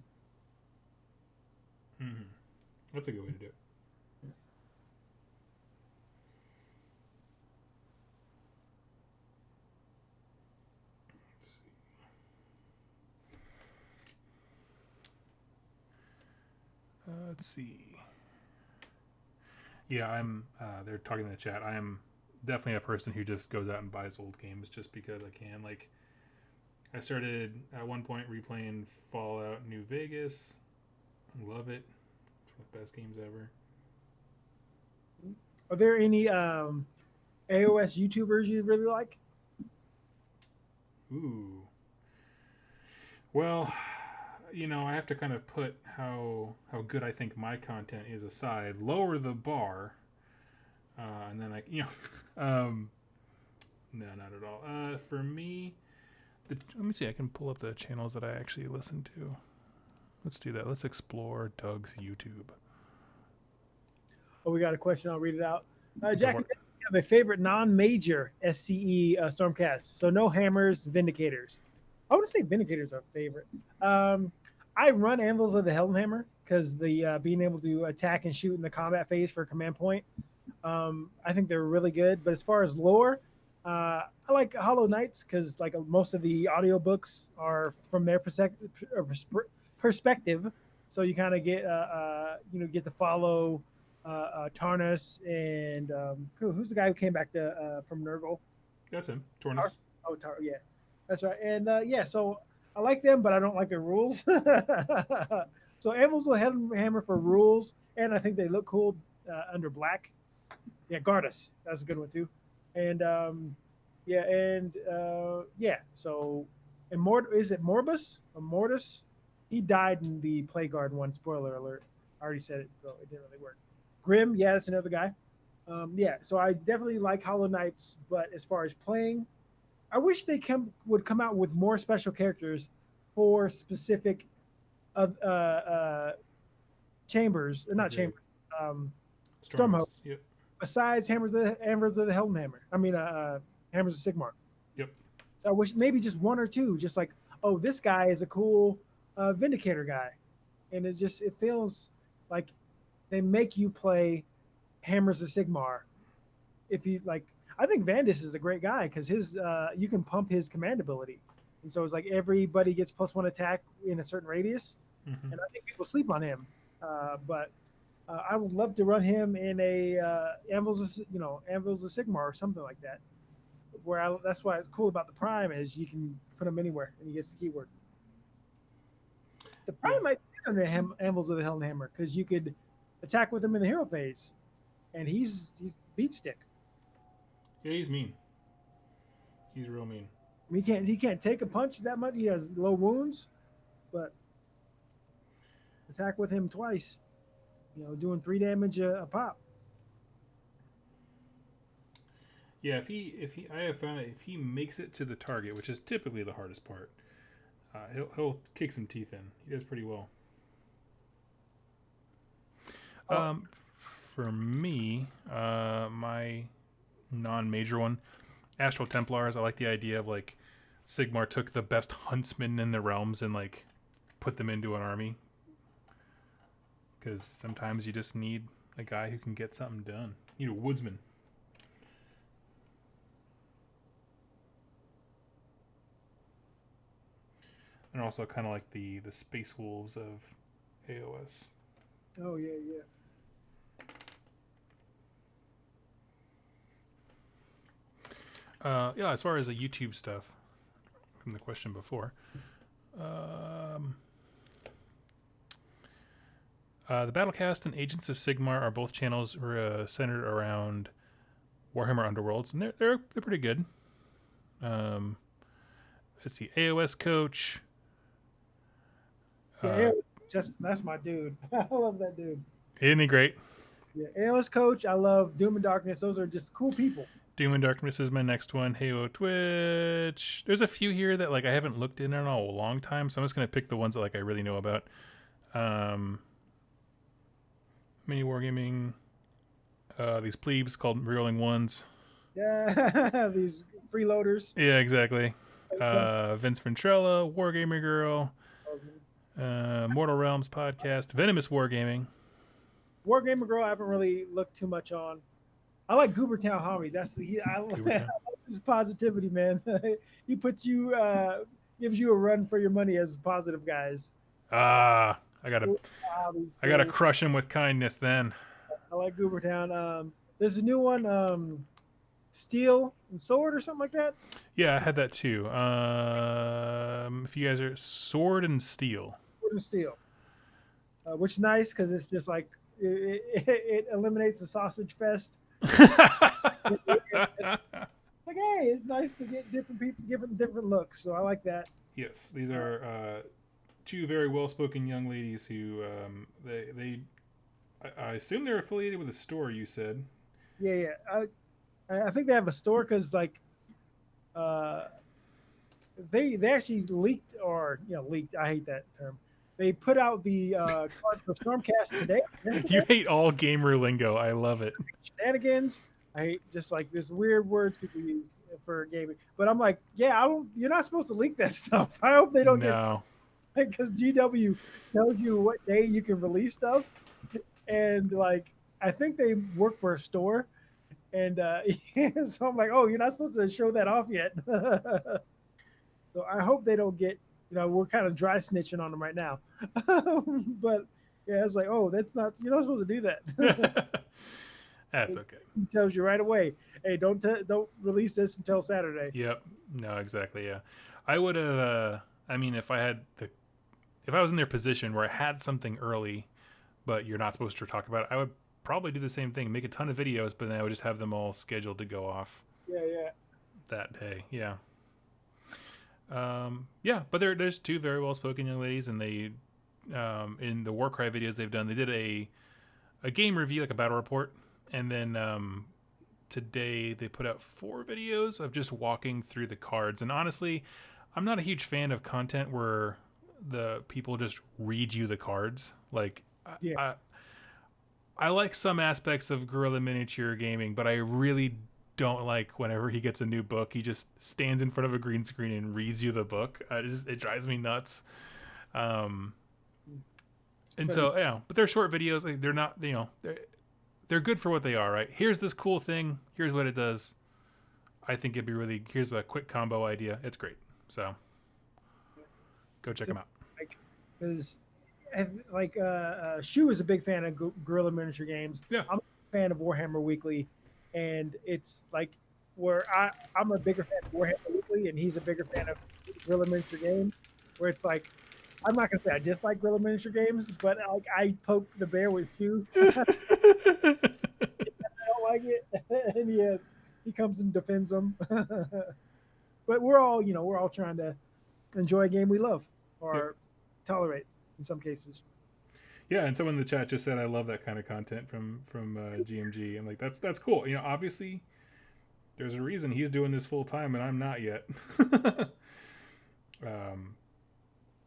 Mm-hmm. That's a good way to do it. Let's see. Yeah, I'm. They're talking in the chat. I am definitely a person who just goes out and buys old games just because I can. Like, I started at one point replaying Fallout New Vegas. Love it. It's one of the best games ever. Are there any AOS YouTubers you really like? Ooh. Well, I have to kind of put how good I think my content is aside, lower the bar, and then no, not at all. For me, let me see. I can pull up the channels that I actually listen to. Let's do that. Let's explore Doug's YouTube. Oh, we got a question. I'll read it out. Jackie, do you have a favorite non-major SCE Stormcast? So no hammers, Vindicators. I would say Vindicators are favorite. I run Anvils of the Helmhammer because the being able to attack and shoot in the combat phase for a command point. I think they're really good. But as far as lore, I like Hollow Knights because like most of the audiobooks are from their perspective. So you kind of get get to follow Tarnus and who's the guy who came back to from Nurgle? That's him, Tornus. Yeah, that's right. And so I like them, but I don't like their rules. So Anvil's a hammer for rules, and I think they look cool under black. Yeah, Gardas, that's a good one too. And So, is it Morbus or Mortis? He died in the Plague Guard one. Spoiler alert. I already said it, so it didn't really work. Grim, yeah, that's another guy. So I definitely like Hollow Knights, but as far as playing, I wish they would come out with more special characters for specific chambers, not chambers, Stormhosts. Yep. Besides Hammers of the Helmhammer. I mean, Hammers of Sigmar. Yep. So I wish maybe just one or two, just like, oh, this guy is a cool Vindicator guy, and it feels like they make you play Hammers of Sigmar. If you like, I think Vandus is a great guy because his you can pump his command ability, and so it's like everybody gets +1 attack in a certain radius, and I think people sleep on him. But I would love to run him in a Anvils of Sigmar or something like that. That's why it's cool about the Prime is you can put him anywhere and he gets the keyword. The Prime might be on the Anvils of the Hell and Hammer because you could attack with him in the hero phase, and he's beat stick. Yeah, he's mean. He's real mean. He can't take a punch that much. He has low wounds, but attack with him twice, doing 3 damage a pop. Yeah, I have found that if he makes it to the target, which is typically the hardest part, he'll kick some teeth in. He does pretty well. For me, my non-major one, Astral Templars. I like the idea of like Sigmar took the best huntsmen in the realms and like put them into an army. Because sometimes you just need a guy who can get something done. You need a woodsman. And also kind of like the Space Wolves of AOS. Oh, yeah, yeah. Yeah, as far as the YouTube stuff from the question before, the Battlecast and Agents of Sigmar are both channels centered around Warhammer Underworlds, and they're pretty good. Let's see, AOS Coach. Yeah, that's my dude. I love that dude. Isn't he great? Yeah, AOS Coach. I love Doom and Darkness. Those are just cool people. Doom and Darkness is my next one. Halo Twitch. There's a few here that like I haven't looked in a long time, so I'm just gonna pick the ones that like I really know about. Mini Wargaming. These plebes called Rerolling Ones. Yeah, these freeloaders. Yeah, exactly. Vince Ventrella, Wargamer Girl, Mortal Realms podcast, Venomous Wargaming. Wargamer Girl, I haven't really looked too much on. I like Goobertown Homie. I like his positivity, man. He puts you, gives you a run for your money as positive guys. I gotta crush him with kindness. Then I like Goobertown. There's a new one, Steel and Sword or something like that. Yeah, I had that too. If you guys are Sword and Steel, which is nice because it's just like it eliminates the sausage fest. Like, hey, it's nice to get different people, different looks. So I like that. Yes, these are two very well-spoken young ladies who I assume they're affiliated with a store. You said. Yeah. I think they have a store because like they actually leaked leaked. I hate that term. They put out the cards for Stormcast today. You hate all gamer lingo. I love it. Shenanigans. I hate just like this weird words people use for gaming. But I'm like, yeah, you're not supposed to leak that stuff. I hope they don't because GW tells you what day you can release stuff. And like, I think they work for a store. And so I'm like, oh, you're not supposed to show that off yet. So I hope they don't get, we're kind of dry snitching on them right now. But yeah, it's like, oh, you're not supposed to do that. That's okay. He tells you right away, hey, don't release this until Saturday. Yep. No, exactly. Yeah. I would have, if I was in their position where I had something early, but you're not supposed to talk about it, I would probably do the same thing, make a ton of videos, but then I would just have them all scheduled to go off. Yeah. That day. Yeah. But there's two very well-spoken young ladies, and they, in the Warcry videos they've done, they did a game review, like a battle report, and then today they put out 4 videos of just walking through the cards. And honestly, I'm not a huge fan of content where the people just read you the cards. Like, yeah. I like some aspects of guerrilla miniature gaming, but I really don't like whenever he gets a new book, he just stands in front of a green screen and reads you the book. It drives me nuts. And so yeah, but they're short videos. Like, they're not, they're good for what they are, right? Here's this cool thing. Here's what it does. I think it'd be here's a quick combo idea. It's great. So go check them out. Shu is a big fan of guerrilla miniature games. Yeah. I'm a fan of Warhammer Weekly, and it's like where I'm a bigger fan of Warhammer Weekly, and he's a bigger fan of guerrilla miniature games. Where it's like I'm not gonna say I dislike little miniature games, but like I poke the bear with shoe. I don't like it, and he comes and defends them. But we're all trying to enjoy a game we love Yep. or tolerate in some cases. Yeah, and someone in the chat just said, "I love that kind of content from GMG." I'm like, that's cool. You know, obviously, there's a reason he's doing this full time and I'm not yet. um,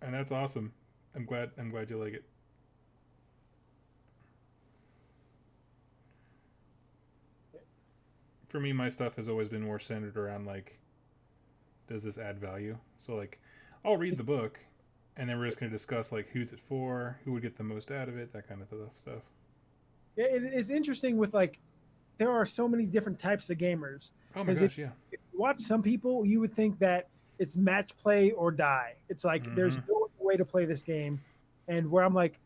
and that's awesome. I'm glad you like it. For me, my stuff has always been more centered around like, does this add value? So like, I'll read the book, and then we're just going to discuss like who's it for, who would get the most out of it, that kind of stuff. Yeah, it's interesting with like there are so many different types of gamers. Oh my Because gosh, yeah. if you watch some people, you would think that it's match play or die. It's like there's Mm-hmm. no way to play this game, and where I'm like,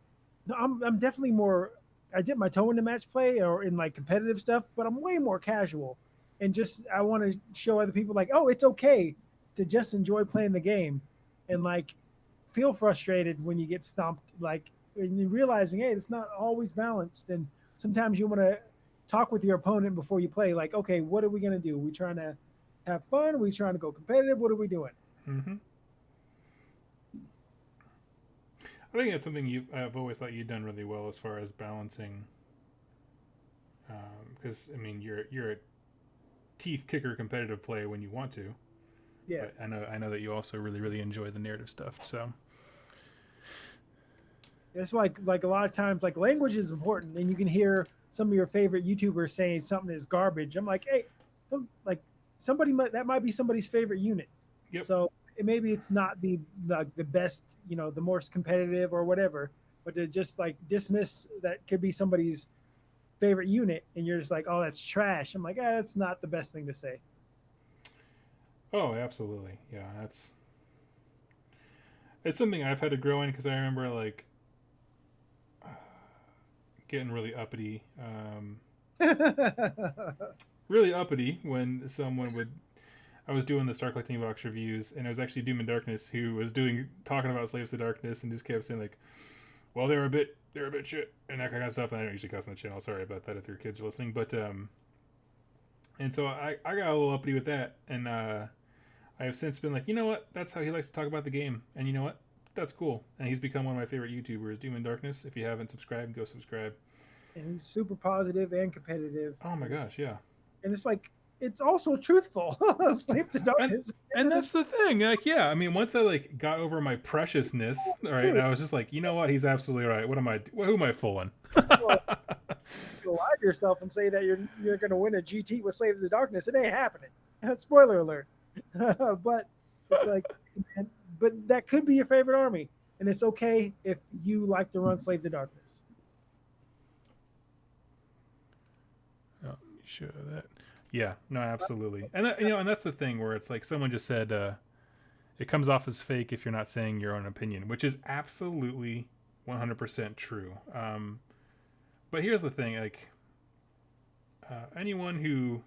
no, I'm definitely more. I dip my toe into match play or in like competitive stuff, but I'm way more casual, and just I want to show other people like, oh, it's okay to just enjoy playing the game, and like feel frustrated when you get stomped, like and you're realizing, hey, it's not always balanced, and sometimes you want to talk with your opponent before you play. Like, okay, what are we gonna do? Are we trying to have fun? Are we trying to go competitive? What are we doing? Mm-hmm. I think that's something I've always thought you've done really well as far as balancing. Because I mean, you're a teeth kicker competitive play when you want to, Yeah, but I know that you also really enjoy the narrative stuff. So it's like a lot of times like language is important, and you can hear some of your favorite YouTubers saying something is garbage. I'm like, hey, like that might be somebody's favorite unit. yep. So maybe it's not the best, the most competitive or whatever, but to just like dismiss that could be somebody's favorite unit, and you're just like, oh, that's trash. I'm like, that's not the best thing to say. Oh, absolutely. Yeah, it's something I've had to grow in because I remember like getting really uppity when someone would. I was doing the Star Collecting Box reviews, and it was actually Doom and Darkness who was talking about Slaves to Darkness, and just kept saying like, "Well, they're a bit shit," and that kind of stuff. And I don't usually cuss on the channel. Sorry about that if your kids are listening, but and so I got a little uppity with that, and I have since been like, you know what? That's how he likes to talk about the game, and you know what? That's cool. And he's become one of my favorite YouTubers, Doom and Darkness. If you haven't subscribed, go subscribe. And he's super positive and competitive, Oh my gosh, yeah. and it's like it's also truthful. Slave to and Darkness, and that's the thing. Like, yeah, I mean, once I like got over my preciousness, all right, and I was just like, you know what? He's absolutely right. Who am I fooling? Well, you lie to yourself and say that you're going to win a GT with Slaves of Darkness. It ain't happening. Spoiler alert. But it's like, but that could be your favorite army, and it's okay if you like to run Slaves of Darkness. Oh, let me show that. Yeah, no, absolutely. And and that's the thing where it's like someone just said, it comes off as fake if you're not saying your own opinion, which is absolutely 100% true. But here's the thing, like, anyone who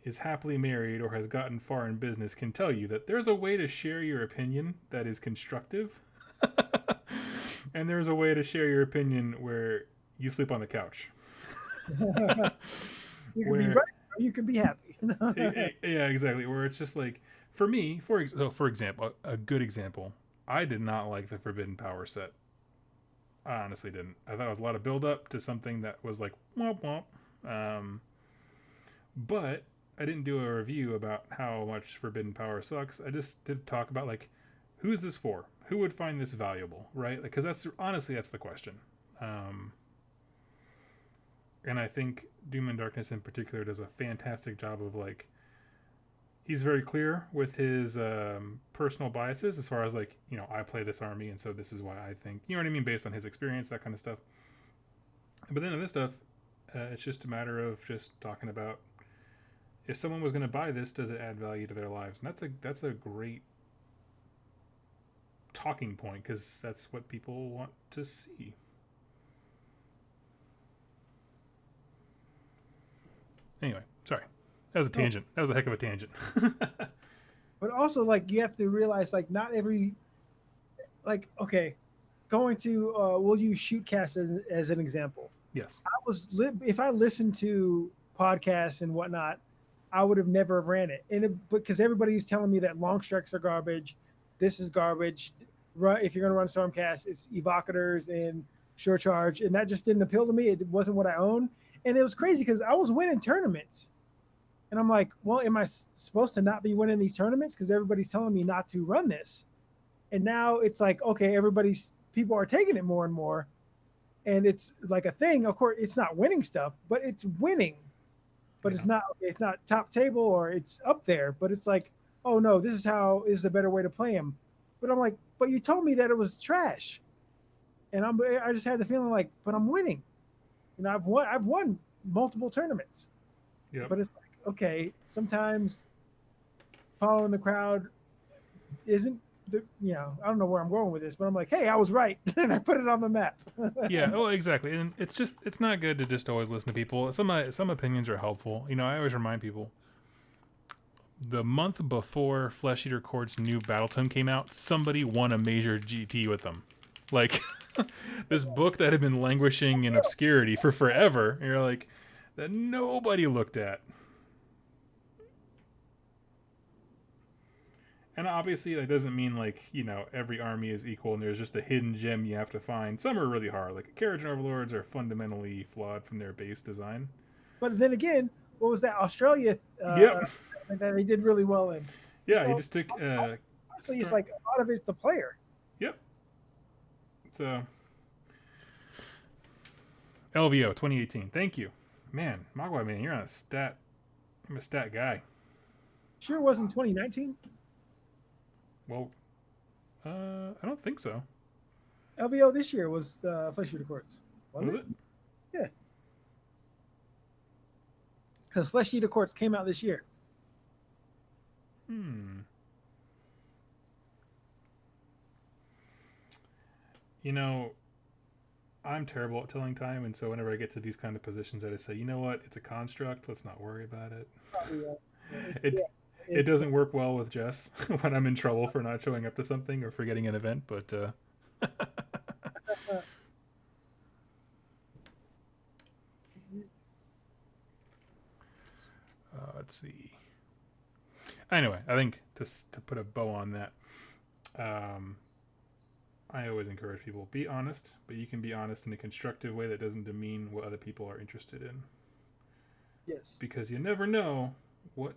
is happily married or has gotten far in business can tell you that there's a way to share your opinion that is constructive, and there's a way to share your opinion where you sleep on the couch. You can be right, or you can be happy. Yeah, exactly. Where it's just like, for me, for example, a good example, I did not like the Forbidden Power set. I honestly didn't. I thought it was a lot of build up to something that was like womp womp. But I didn't do a review about how much Forbidden Power sucks. I just did talk about like, who's this for? Who would find this valuable, right? Because that's the question. And I think Doom and Darkness in particular does a fantastic job of like, he's very clear with his personal biases as far as like, I play this army and so this is why I think, you know what I mean, based on his experience, that kind of stuff. But then in this stuff, it's just a matter of just talking about, if someone was going to buy this, does it add value to their lives? And that's a great talking point because that's what people want to see. Anyway, sorry. That was a tangent. That was a heck of a tangent. But also, like, you have to realize, like, not every, like, okay, going to we'll use Shootcast as an example. Yes. If I listened to podcasts and whatnot, I would have never ran it. Because everybody was telling me that long strikes are garbage, this is garbage. If you're going to run Stormcast, it's evocators and sure charge, and that just didn't appeal to me. It wasn't what I own, and it was crazy because I was winning tournaments, and I'm like, well, am I supposed to not be winning these tournaments because everybody's telling me not to run this? And now it's like, okay, people are taking it more and more, and it's like a thing. Of course, it's not winning stuff, but it's winning. But Yeah. it's not top table or it's up there. But it's like, oh no, this is the better way to play him. But I'm like, but you told me that it was trash, and I just had the feeling like, but I'm winning. You know, I've won multiple tournaments, Yep. but it's like, okay, sometimes following the crowd isn't I don't know where I'm going with this, but I'm like, hey, I was right, and I put it on the map. Yeah, well, exactly, and it's not good to just always listen to people. Some opinions are helpful. I always remind people. The month before Flesh Eater Court's new battle tome came out, somebody won a major GT with them. Like this book that had been languishing in obscurity for forever. And you're like that nobody looked at. And obviously, that doesn't mean every army is equal and there's just a hidden gem you have to find. Some are really hard. Like Carriage and Overlords are fundamentally flawed from their base design. But then again, what was that Australia Yep. that they did really well in? Yeah, he So just took. honestly, it's like a lot of it's the player. Yep. So LVO 2018. Thank you, man. Magua man, you're on a stat. I'm a stat guy. Sure wasn't 2019. Well, I don't think so. LVO this year was Flesh Eater Courts. Was it? Yeah. Because Flesh Eater Courts came out this year. Hmm. I'm terrible at telling time, and so whenever I get to these kind of positions, I just say, you know what? It's a construct. Let's not worry about it. Probably, It doesn't work well with Jess when I'm in trouble for not showing up to something or forgetting an event, but let's see. Anyway, I think to put a bow on that, I always encourage people, be honest, but you can be honest in a constructive way that doesn't demean what other people are interested in. Yes. Because you never know what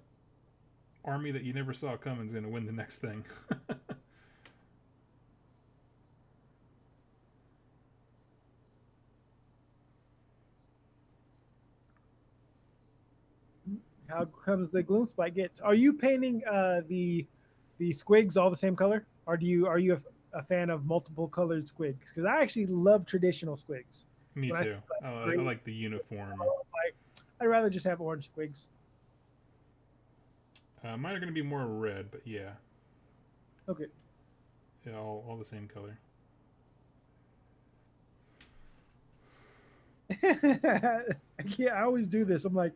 army that you never saw coming is going to win the next thing. How comes the gloom spike gets? Are you painting the squigs all the same color, or are you a fan of multiple colored squigs? Because I actually love traditional squigs. Me When I too. see, I like the uniform. like, I'd rather just have orange squigs. Mine are going to be more red, but yeah. Okay. Yeah, all the same color. Yeah, I always do this. I'm like,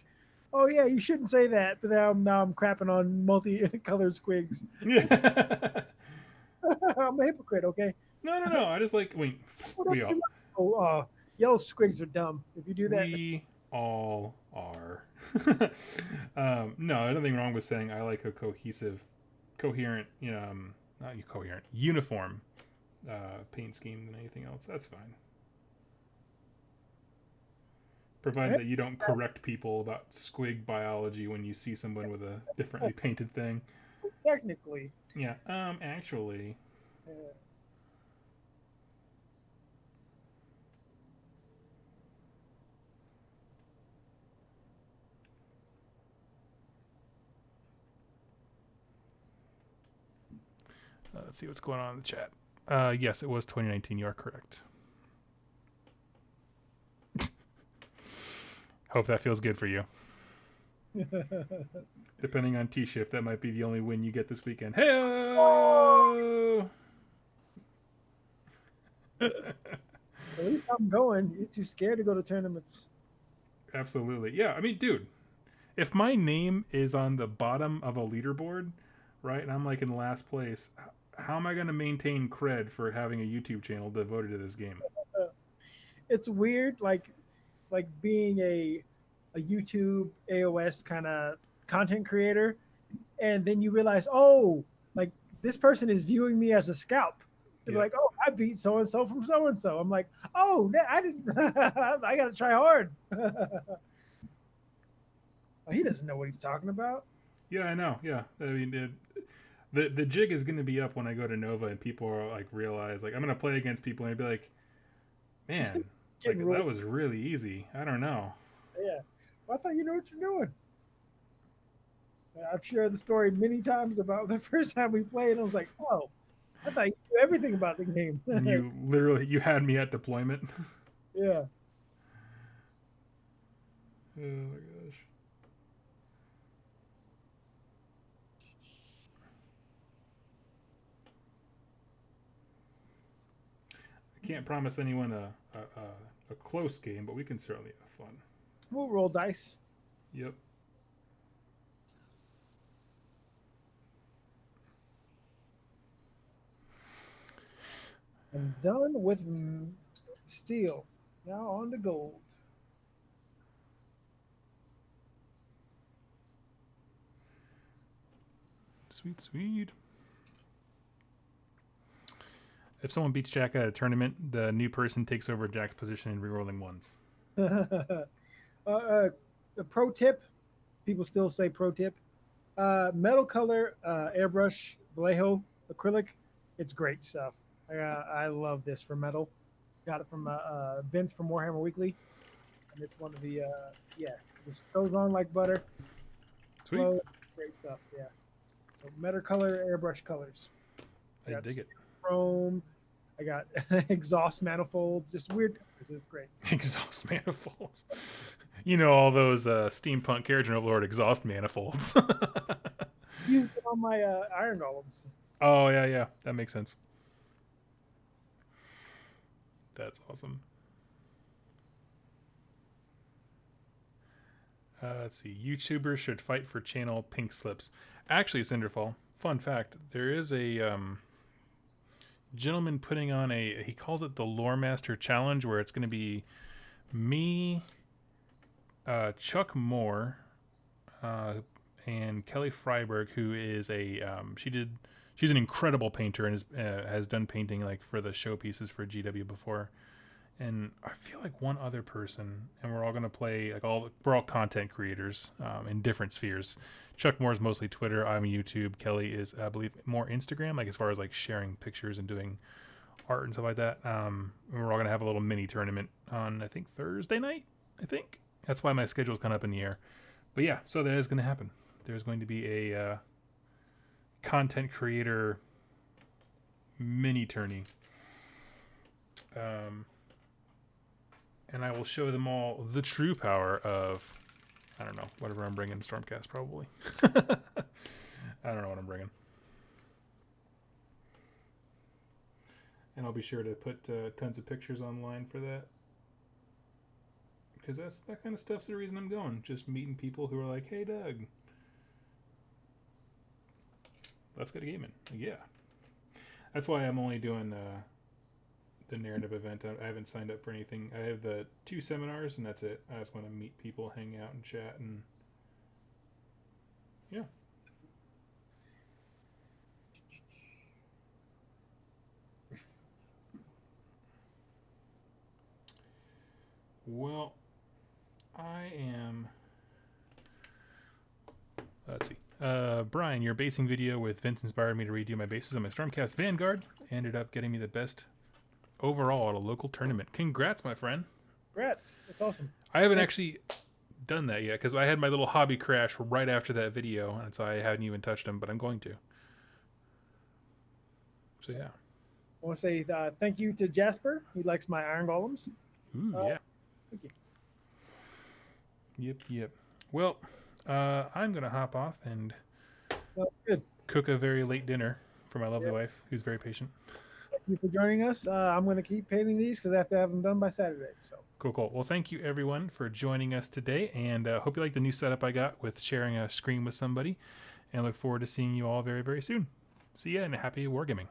oh yeah, you shouldn't say that. But now I'm crapping on multicolored squigs. Yeah. I'm a hypocrite. Okay. No. I just like. We all. Oh, yellow squigs are dumb. If you do that, We all are. No, nothing wrong with saying I like a coherent, not coherent, uniform paint scheme than anything else. That's fine. Provided that you don't correct people about squig biology when you see someone with a differently painted thing. technically. Yeah, actually. Uh, Let's see what's going on in the chat. Yes, it was 2019. You are correct. Hope that feels good for you. Depending on TShift, that might be the only win you get this weekend. Hey! At least I'm going. You're too scared to go to tournaments. Absolutely. Yeah, I mean, dude, if my name is on the bottom of a leaderboard, right, and I'm like in last place, how am I going to maintain cred for having a YouTube channel devoted to this game? It's weird, like being a YouTube AOS kind of content creator, and then you realize, oh, like this person is viewing me as a scalp. They're Yeah. like, oh, I beat so and so from so and so. I'm like, oh, I didn't. I got to try hard. He doesn't know what he's talking about. Yeah, I know. Yeah. I mean, the jig is going to be up when I go to Nova and people are like realize like I'm going to play against people and I'd be like, man, like Getting that rolled. was really easy. I don't know. Yeah. Well, I thought you know what you're doing. I've shared the story many times about the first time we played. I was like, oh, I thought you knew everything about the game. You had me at deployment. Yeah. Oh my gosh. I can't promise anyone a close game, but we can certainly have fun. We'll roll dice. Yep. I'm done with steel. Now on to gold. Sweet, sweet. If someone beats Jack at a tournament, the new person takes over Jack's position in rerolling ones. A pro tip. People still say pro tip. Metal color, airbrush, Vallejo, acrylic. It's great stuff. I love this for metal. Got it from Vince from Warhammer Weekly. And it's one of the, yeah, it just goes on like butter. Sweet. Flow, great stuff, yeah. So metal color, airbrush colors. I dig it. Chrome. I got exhaust manifolds, just weird colors. It's great. Exhaust manifolds. You know all those steampunk carriage and overlord exhaust manifolds. Used it on my iron golems. Oh yeah, that makes sense. That's awesome. Let's see. YouTubers should fight for channel pink slips. Actually, Cinderfall, fun fact: there is a gentleman putting on he calls it the Lore Master Challenge, where it's going to be me, Chuck Moore, and Kelly Freiberg, who is she's an incredible painter and has done painting like for the showpieces for GW before. And I feel like one other person, and we're all going to play we're all content creators in different spheres. Chuck Moore's mostly Twitter. I'm YouTube. Kelly is, I believe, more Instagram, like as far as like sharing pictures and doing art and stuff like that. And we're all going to have a little mini tournament on, I think, Thursday night. I think that's why my schedule's kind of up in the air. But yeah, so that is going to happen. There's going to be a content creator mini tourney. And I will show them all the true power of, I don't know, whatever I'm bringing, Stormcast probably. I don't know what I'm bringing. And I'll be sure to put tons of pictures online for that. Because that kind of stuff's the reason I'm going. Just meeting people who are like, hey, Doug, let's get a game in. Like, yeah. That's why I'm only doing the narrative event. I haven't signed up for anything. I have the 2 seminars, and that's it. I just want to meet people, hang out, and chat, and yeah. Well, I am. Let's see. Brian, your basing video with Vince inspired me to redo my bases on my Stormcast Vanguard. Ended up getting me the best overall at a local tournament. Congrats, my friend. Congrats. That's awesome. I haven't actually done that yet because I had my little hobby crash right after that video, and so I hadn't even touched them, but I'm going to. So yeah. I want to say thank you to Jasper. He likes my iron golems. Ooh, yeah. Thank you. Yep. Well, I'm going to hop off and Good. cook a very late dinner for my lovely wife, who's very patient. Thank you for joining us. I'm going to keep painting these because I have to have them done by Saturday. So Cool. Well, thank you everyone for joining us today, and hope you like the new setup I got with sharing a screen with somebody, and look forward to seeing you all very, very soon. See ya and happy wargaming.